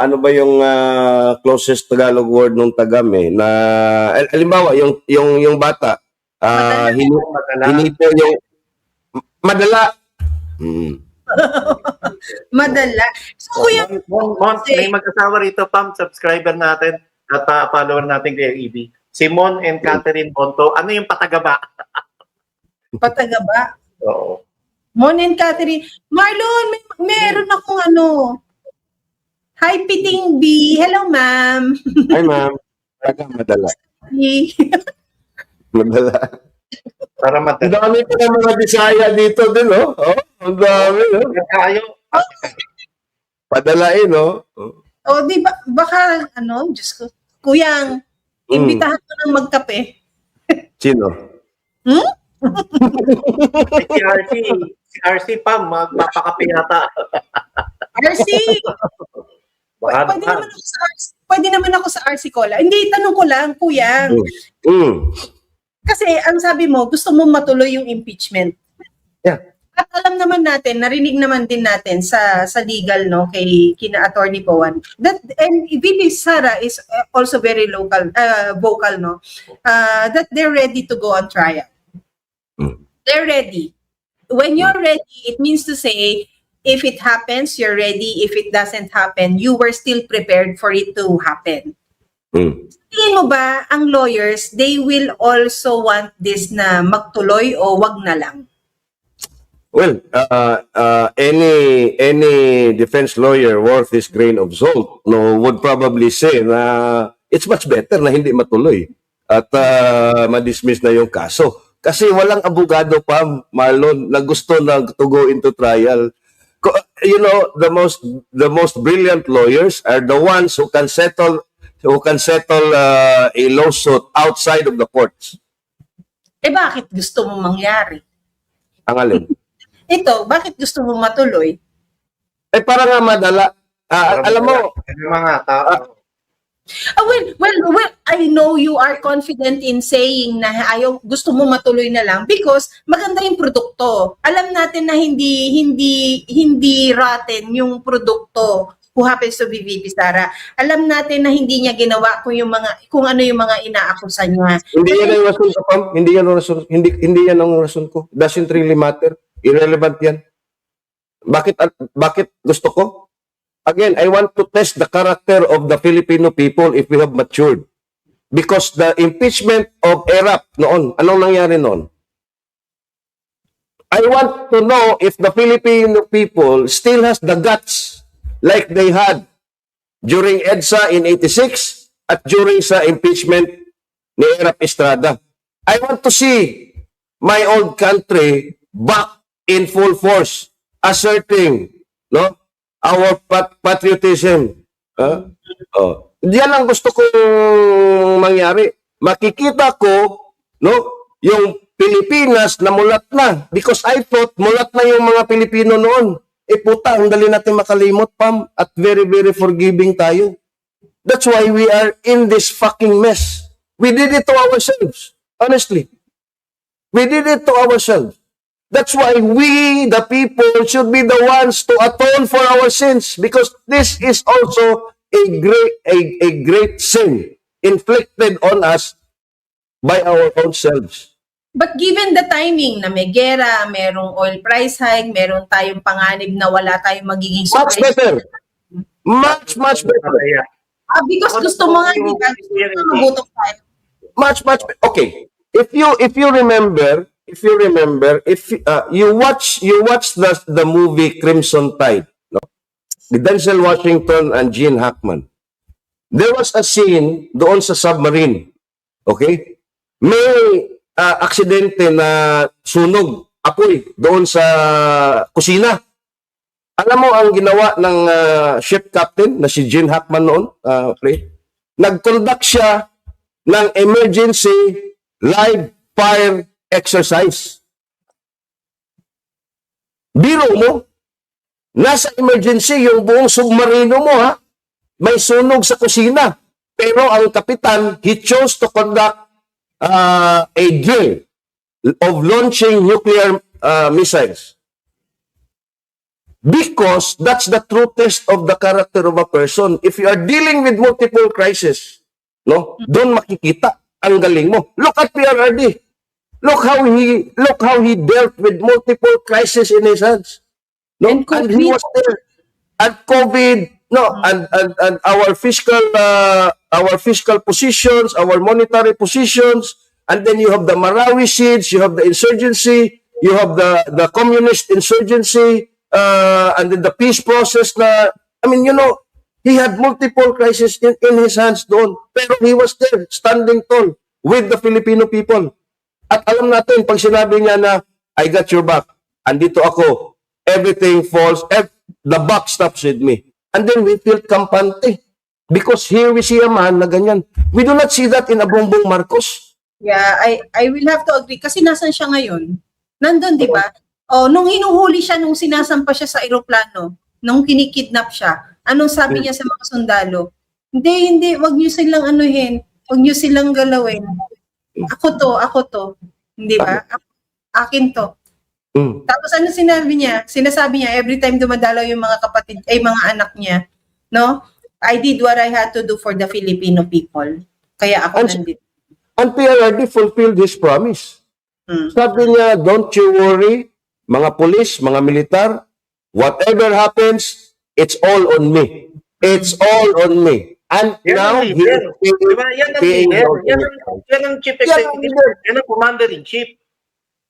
ano ba yung closest Tagalog word nung tagam na halimbawa yung bata hinito yung madala. Madala. So, Kuya, May mag-asawa rito, Pam, subscriber natin at follower natin kay EB. Si Mon and Catherine Bonto. Ano yung patagaba? patagaba. Oo. Mon and Catherine. Marlon, meron akong Hi, Piting B. Hello, ma'am. Ay ma'am, tagam madala. Madala. Para Ang matanda. dami pa ng mga Bisaya dito din, oh. Ang dami, oh. Tayo. Padalain, oh. O, di ba, baka, Diyos ko, Kuyang, imbitahan ko ng magkape. Sino? Si RC, Pam, magpapakape yata. RC! Pwede naman ako sa RC Cola. Hindi, tanong ko lang, Kuyang. Kasi, ang sabi mo, gusto mo matuloy yung impeachment. Yeah. At alam naman natin, narinig naman din natin sa legal, no, kina Attorney Bowen, that, and VP Sara is also very vocal, no, that they're ready to go on trial. They're ready. When you're ready, it means to say, if it happens, you're ready. If it doesn't happen, you were still prepared for it to happen. Tingin mo ba, ang lawyers, they will also want this na magtuloy o wag na lang? Well, any defense lawyer worth his grain of salt would probably say na it's much better na hindi matuloy at ma-dismiss na yung kaso. Kasi walang abogado pa, Marlon, na gusto na to go into trial. You know, the most brilliant lawyers are the ones who can settle a lawsuit outside of the courts. Bakit gusto mo mangyari? Ang alin? Ito, bakit gusto mo matuloy? Para nga madala. Alam mo, Yung mga tao. Well, I know you are confident in saying na gusto mo matuloy na lang because maganda yung produkto. Alam natin na hindi rotten yung produkto who happens to be VP Sara. Alam natin na hindi niya ginawa kung ano yung mga inaakusa niya. hindi yan ang rason ko, Pam. Hindi yan ang rason ko. Doesn't really matter. Irrelevant yan. Bakit gusto ko? Again, I want to test the character of the Filipino people if we have matured. Because the impeachment of ERAP noon, anong nangyari noon? I want to know if the Filipino people still has the guts like they had during EDSA in 86 at during sa impeachment ni ERAP Estrada. I want to see my old country back in full force, asserting, our patriotism. Diyan ang gusto kong mangyari. Makikita ko, yung Pilipinas na mulat na. Because I thought mulat na yung mga Pilipino noon. Puta, ang dali natin makalimot, Pam. At very, very forgiving tayo. That's why we are in this fucking mess. We did it to ourselves. Honestly. We did it to ourselves. That's why we, the people, should be the ones to atone for our sins, because this is also a great sin inflicted on us by our own selves. But given the timing na may gera, merong oil price hike, meron tayong panganib na wala tayong magiging Much better. Much better. Because gusto mo nga, di ba? Gusto mo nga magutok tayo. Much better. Okay. If you remember, if you remember, if you watch the movie Crimson Tide, no? With Denzel Washington and Gene Hackman. There was a scene doon sa submarine. Okay? May aksidente na sunog, apoy doon sa kusina. Alam mo ang ginawa ng ship captain na si Gene Hackman noon, pre? Nag-conduct siya ng emergency live fire exercise. Biro mo, nasa emergency yung buong submarino mo, ha? May sunog sa kusina. Pero ang kapitan, he chose to conduct a drill of launching nuclear missiles. Because that's the true test of the character of a person. If you are dealing with multiple crises, no, doon makikita ang galing mo. Look at PRRD. Look how he dealt with multiple crises in his hands. No, And and he COVID. was there. And COVID, no, and our fiscal positions, our monetary positions, and then you have the Marawi siege, you have the insurgency, you have the communist insurgency, and then the peace process na, I mean, you know, he had multiple crises in his hands doon. Pero he was there, standing tall with the Filipino people. At alam natin, pag sinabi niya na, I got your back, andito ako, everything falls, the buck stops with me. And then we feel kampante. Because here we see a man na ganyan. We do not see that in a Bongbong Marcos. Yeah, I will have to agree. Kasi nasan siya ngayon? Nandun, di ba? Oh, nung hinuhuli siya, nung sinasampa siya sa eroplano, nung kinikidnap siya, anong sabi niya sa mga sundalo? Hindi, wag niyo silang anuhin, wag niyo silang galawin. Ako to. Hindi ba? Akin to. Mm. Tapos ano sinabi niya? Sinasabi niya, every time dumadalaw yung mga kapatid, mga anak niya, no? I did what I had to do for the Filipino people. Kaya ako And- nandito. And PRRD fulfilled his promise. Sabi niya, don't you worry, mga pulis, mga militar, whatever happens, it's all on me. It's all on me. And Yan now, ang leader. Diba? Yan ang paying leader. all Yan the- ang chief Yan ang executive. leader. Yan ang commander-in-chief.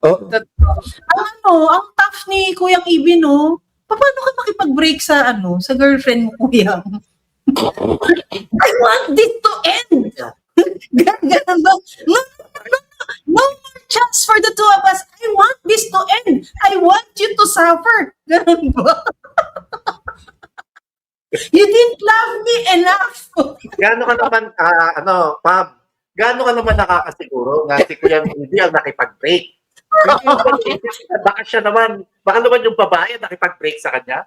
Oh, Ang tough ni Kuyang Ibi, no? Paano ka makipag-break sa sa girlfriend mo, Kuyang? I want this to end. Ganun ba? No more chance for the two of us. I want this to end. I want you to suffer. Ganun ba? You didn't love me enough. Gaano ka naman, Pab, gaano ka naman nakakasiguro na si Kuya Hindi ang nakipag-break? Baka siya naman, baka naman yung babae nakipag-break sa kanya?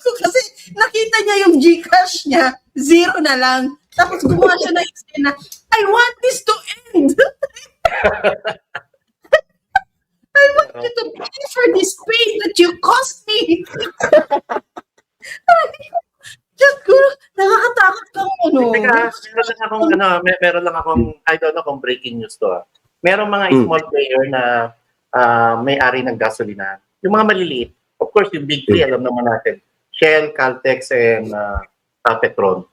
Kasi nakita niya yung Gcash niya, 0 na lang. Tapos gumawa siya ng eksena, I want this to end. I want you to pay for this pain that you caused me. Diyos ko, nakakatakot kang Teka, meron lang akong, I don't know kung breaking news to. Merong mga small player na may-ari ng gasolina. Yung mga maliliit, of course, yung big three, alam naman natin. Shell, Caltex, and Petron.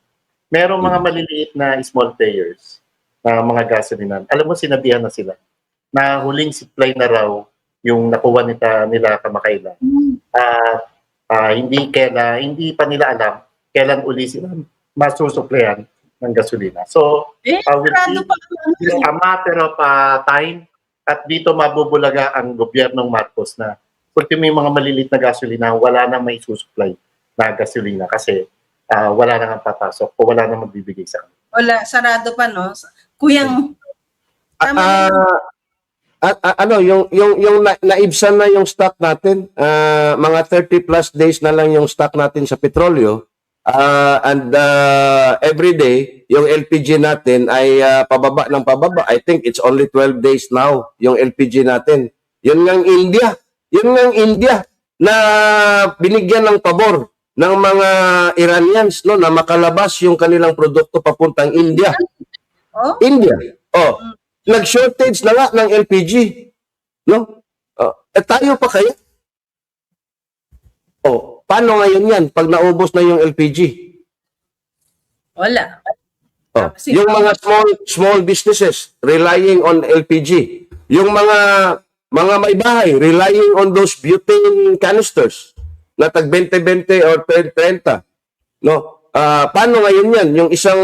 Merong mga maliliit na small players na mga gasolina. Alam mo, sinabihan na sila na huling supply na raw yung nakuha nila kamakailan. Hindi pa nila alam kailan uli sila masusuplayan ng gasolina. So, sarado pa it's a matter of time at dito mabubulaga ang gobyernong Marcos na ultimo yung mga maliliit na gasolina, wala nang may susupply na gasolina kasi wala nang papasok o wala nang magbibigay sa kanila. Wala, sarado pa, no? Kuyang, tama na yun. yung naibsan na yung stock natin, mga 30 plus days na lang yung stock natin sa petrolyo, and every day, yung LPG natin ay pababa ng pababa. I think it's only 12 days now, yung LPG natin. Yun ngang India na binigyan ng pabor ng mga Iranians, no, na makalabas yung kanilang produkto papuntang India. Oh? India. Oh. Nag-shortage na nga ng LPG. No? Tayo pa kaya? Oh, paano ngayon yan pag naubos na yung LPG? Wala. Oh, yung mga small businesses relying on LPG. Yung mga may bahay, relying on those butane canisters na tag 20-20 or 30, no? Paano ngayon yan? Yung isang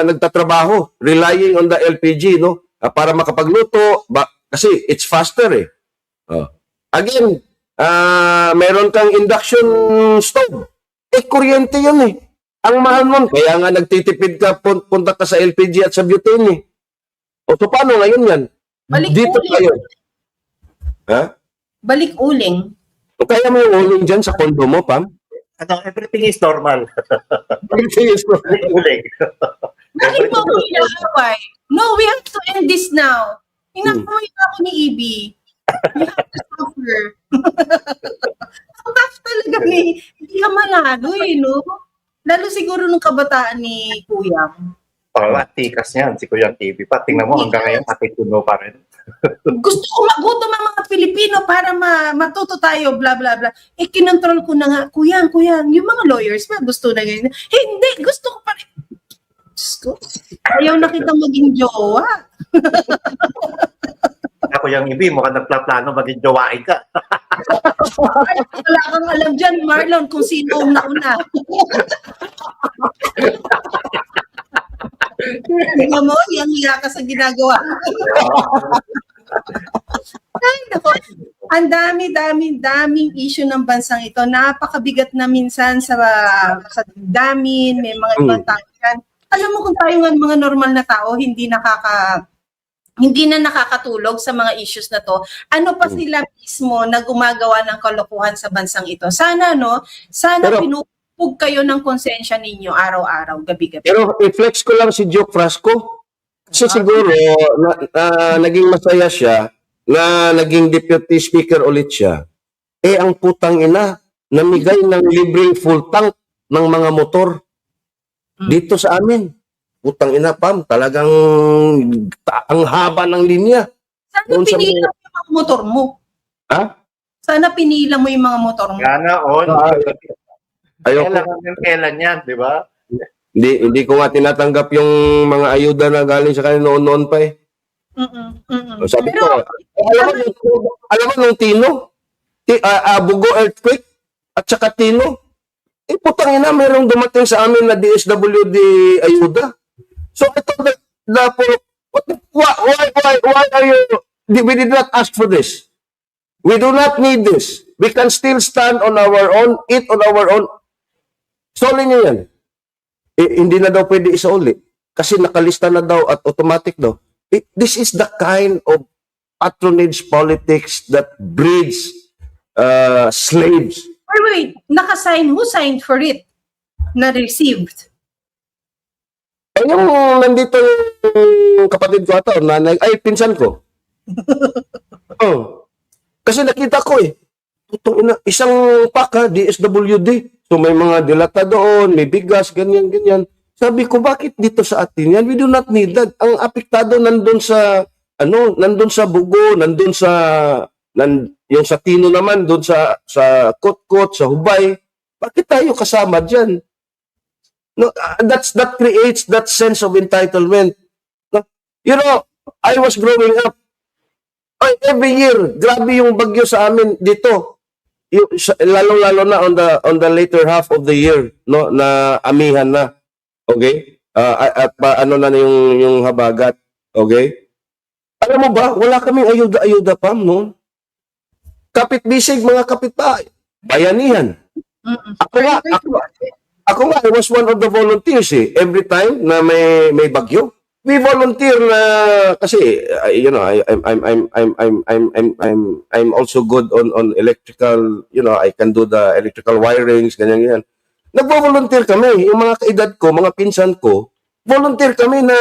nagtatrabaho, relying on the LPG, no? Para makapagluto, kasi it's faster eh. Again, meron kang induction stove. Kuryente yun eh. Ang mahal nun. Kaya nga nagtitipid ka, punta ka sa LPG at sa butane eh. O so paano ngayon yan? Balik Dito uling. tayo. Ha? Balik uling. O kaya may uling dyan sa kondo mo, Pam? Everything is normal. Uling. Bakit mo ako inaaway? No, we have to end this now. Inaaway na ako ni Ibi. We have to suffer. Ang tough talaga ni, hindi ka manalo eh, no? Lalo siguro nung kabataan ni Kuya. Tikas niyan, si Kuya TV pa. Tingnan mo, hanggang ngayon, nakituno pa rin. Gusto ko magutom ang mga Pilipino para matuto tayo, bla bla bla. Kinontrol ko na nga, kuya, yung mga lawyers ba gusto na ganyan? Hindi, gusto ko pa rin. Diyos ko, ayaw na kitang maging jowa. Ako yung ibi, mukhang nagplaplano maging jowain ka. Ay, wala kang alam dyan, Marlon, kung sino ang nauna. Tingnan mo, hiya ka sa ginagawa. Ay, nako. Ang daming issue ng bansang ito. Napakabigat na minsan sa damin, may mga ibang tao yan. Alam mo kung tayo nga mga normal na tao, hindi na nakakatulog sa mga issues na to. Ano pa sila mismo na gumagawa ng kalokohan sa bansang ito? Sana pinupug kayo ng konsensya ninyo araw-araw, gabi-gabi. Pero i-flex ko lang si Joe Frasco. Kasi siguro, naging masaya siya na naging deputy speaker ulit siya. Ang putang ina, namigay ng libreng full tank ng mga motor dito sa amin. Putang ina, Pam, talagang ang haba ng linya. Sana Doon sa pinila mo yung mga motor mo. Ha? Sana pinila mo yung mga motor mo. Gana on. Ayoko. Kailan yan, di ba? Hindi ko nga tinatanggap yung mga ayuda na galing sa kanila noon pa eh. Sabi ko, alam mo nung Tino, Bugo earthquake at saka Tino, putang ina, merong dumating sa amin na DSWD ayuda. So ito, why are you, we did not ask for this. We do not need this. We can still stand on our own, eat on our own. Soli niyo yan. Hindi na daw pwede isauli. Kasi nakalista na daw at automatic daw. This is the kind of patronage politics that breeds slaves. Wait. Nakasign. Who signed for it? Na received? Yung nandito yung kapatid ko ata, nanay, pinsan ko. Kasi nakita ko isang paka, DSWD. So may mga dilata doon, may bigas, ganyan. Sabi ko, bakit dito sa atin yan? We do not need that. Ang apektado nandun sa Bugo, yung sa Tino naman, doon sa Kotkot, sa Hubay. Bakit tayo kasama dyan? No, that creates that sense of entitlement. No? You know, I was growing up. Every year, grabe yung bagyo sa amin dito. Lalo na on the later half of the year, no, na amihan na. Okay? At ano na yung habagat. Okay? Alam mo ba, wala kaming ayuda pa noon. Kapitbisig, mga kapitbahay, bayanihan. Ako nga, I was one of the volunteers every time na may bagyo. We volunteer na kasi I'm also good on electrical, I can do the electrical wirings, ganyan. Nagvo-volunteer kami, yung mga kaedad ko, mga pinsan ko, volunteer kami na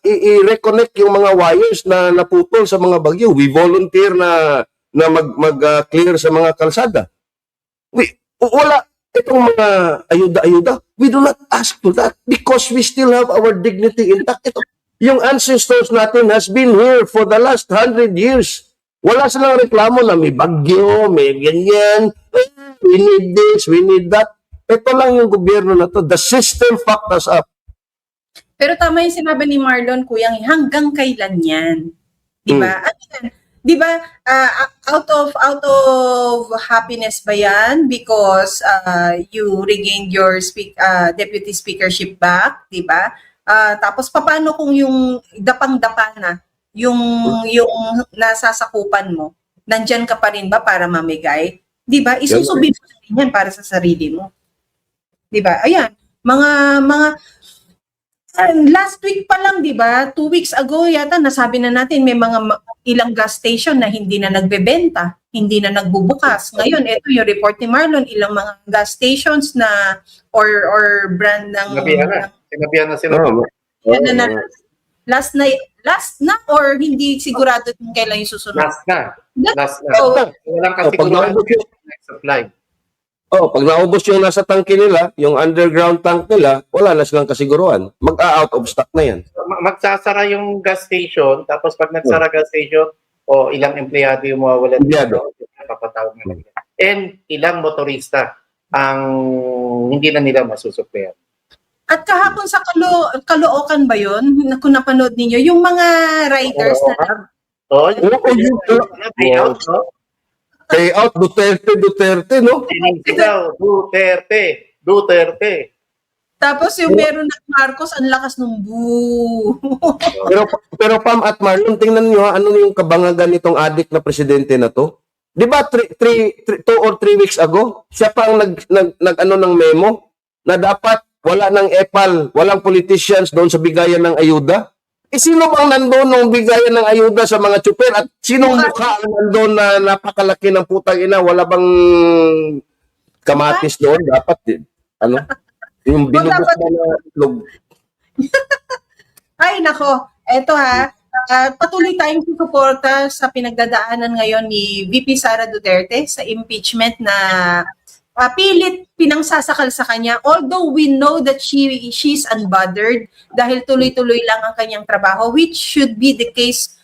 i-reconnect yung mga wires na naputol sa mga bagyo. We volunteer na mag-clear sa mga kalsada. Wala itong mga ayuda-ayuda. We do not ask for that because we still have our dignity intact. Yung ancestors natin has been here for the last 100 years. Wala silang reklamo na may bagyo, may ganyan. We need this, we need that. Ito lang yung gobyerno na to. The system fucked us up. Pero tama yung sinabi ni Marlon, Kuyang, hanggang kailan yan? 'Di ba? Ano yan? 'Di ba? Out of happiness ba 'yan because you regained your deputy speakership back, 'di ba? Tapos paano kung yung dapang-dapa na yung nasasakupan mo? Nandyan ka pa rin ba para mamigay? 'Di ba? Isusubid mo rin yan para sa sarili mo. 'Di ba? Ayan, mga last week pa lang, 'di ba? 2 weeks ago yata nasabi na natin may mga ilang gas station na hindi na nagbebenta, hindi na nagbubukas. Ngayon, ito yung report ni Marlon, ilang mga gas stations na or brand ng Sinabihan na sila. yan na last na or hindi sigurado kung kailan yung susunod. Last na. Oh. Walang kasiguran next supply. Pag naubos yung nasa tangke nila, yung underground tank nila, wala na silang kasiguruhan. Mag-out of stock na yan. Magsasara yung gas station, tapos pag nagsara gas station, ilang empleyado yung mawawalan Empleyado. papatawag na lang. And ilang motorista ang hindi na nila masusuplayan. At kahapon sa Caloocan ba yun? Kung napanood ninyo, yung mga riders na payout, no? Payout, Duterte, no? Duterte. tapos yung meron ng Marcos, ang lakas ng boo. Pero Pam at Marlon, tingnan nyo ano yung kabangagan nitong adik na presidente na to. Di ba 2 or 3 weeks ago, siya pa ang nag-ano ng memo na dapat wala ng EPAL, walang politicians doon sa bigayan ng ayuda. Sino bang nandoon nung bigayan ng ayuda sa mga tsuper at sinong mukha ang nandoon na napakalaki ng putang ina, wala bang kamatis doon? Dapat, yung binubos na itlog. Ay, nako. Eto patuloy tayong susuporta sa pinagdadaanan ngayon ni VP Sara Duterte sa impeachment na pilit pinangsasakal sa kanya. Although we know that she's unbothered dahil tuloy-tuloy lang ang kanyang trabaho, which should be the case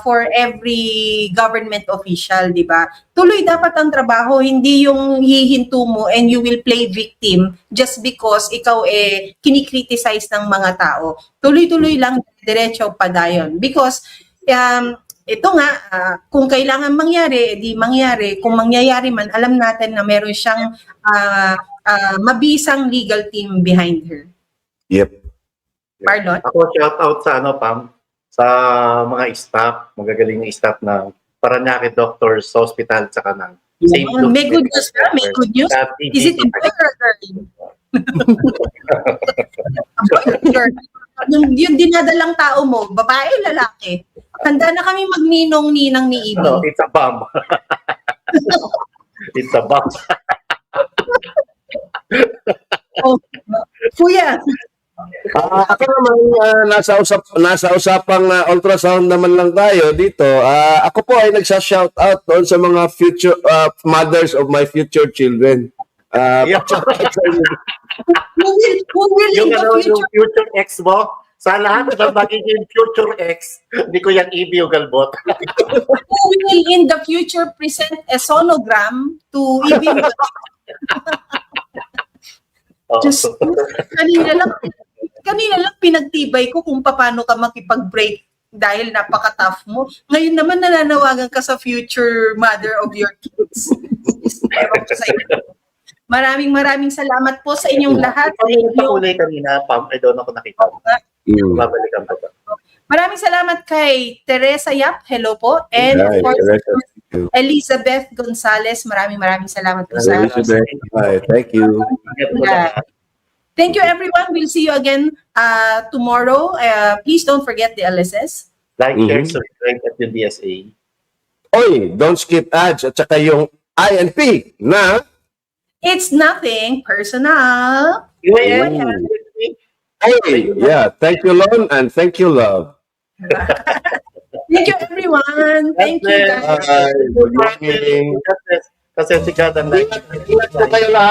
for every government official, di ba? Tuloy dapat ang trabaho, hindi yung hihinto mo and you will play victim just because ikaw kinikriticize ng mga tao. Tuloy-tuloy lang, diretso padayon. Because ito nga, kung kailangan mangyari, di mangyari. Kung mangyayari man, alam natin na meron siyang mabisang legal team behind her. Yep. Marlon? Ako shout out sa Pam, sa mga staff, magagaling na staff ng Parañaque Doctors Hospital tsaka ng St. Luke's. May good news ba? May good news? Is it a boy or a girl? A boy or girl? Yung dinadalang tao mo, babae, lalaki. Handa na kami magninong-ninang ni Ibi. It's a bomb. It's a bomb. Kuya. Ako naman, nasa usapang ultrasound naman lang tayo dito. Ako po ay nagsa-shout out doon sa mga future mothers of my future children. Who will in the Yung future? future ex mo, sa lahat ng magiging future ex, hindi ko yan Ibi o Galbot. Who will in the future present a sonogram to Ibi? Just, kanina lang pinagtibay ko kung paano ka makipag-break dahil napaka-tough mo. Ngayon naman nananawagan ka sa future mother of your kids. Maraming salamat po sa inyong lahat. Pakulay kanina, Pam, I don't know kung nakita mo. Babalikan pa ba? Maraming salamat kay Teresa Yap, hello po. And of course, Elizabeth Gonzalez, maraming salamat po sa Elizabeth, hi, thank you. Thank you everyone. We'll see you again tomorrow. Please don't forget the LSS. Like, share, subscribe at the DSA. Oy, don't skip ads at saka yung INP na It's nothing personal. Hey, yeah, thank you, Lon, and thank you, love. Thank you, everyone. Thank you, guys. Bye. Good morning. Kasi sikat ang Ingat po kayo lahat.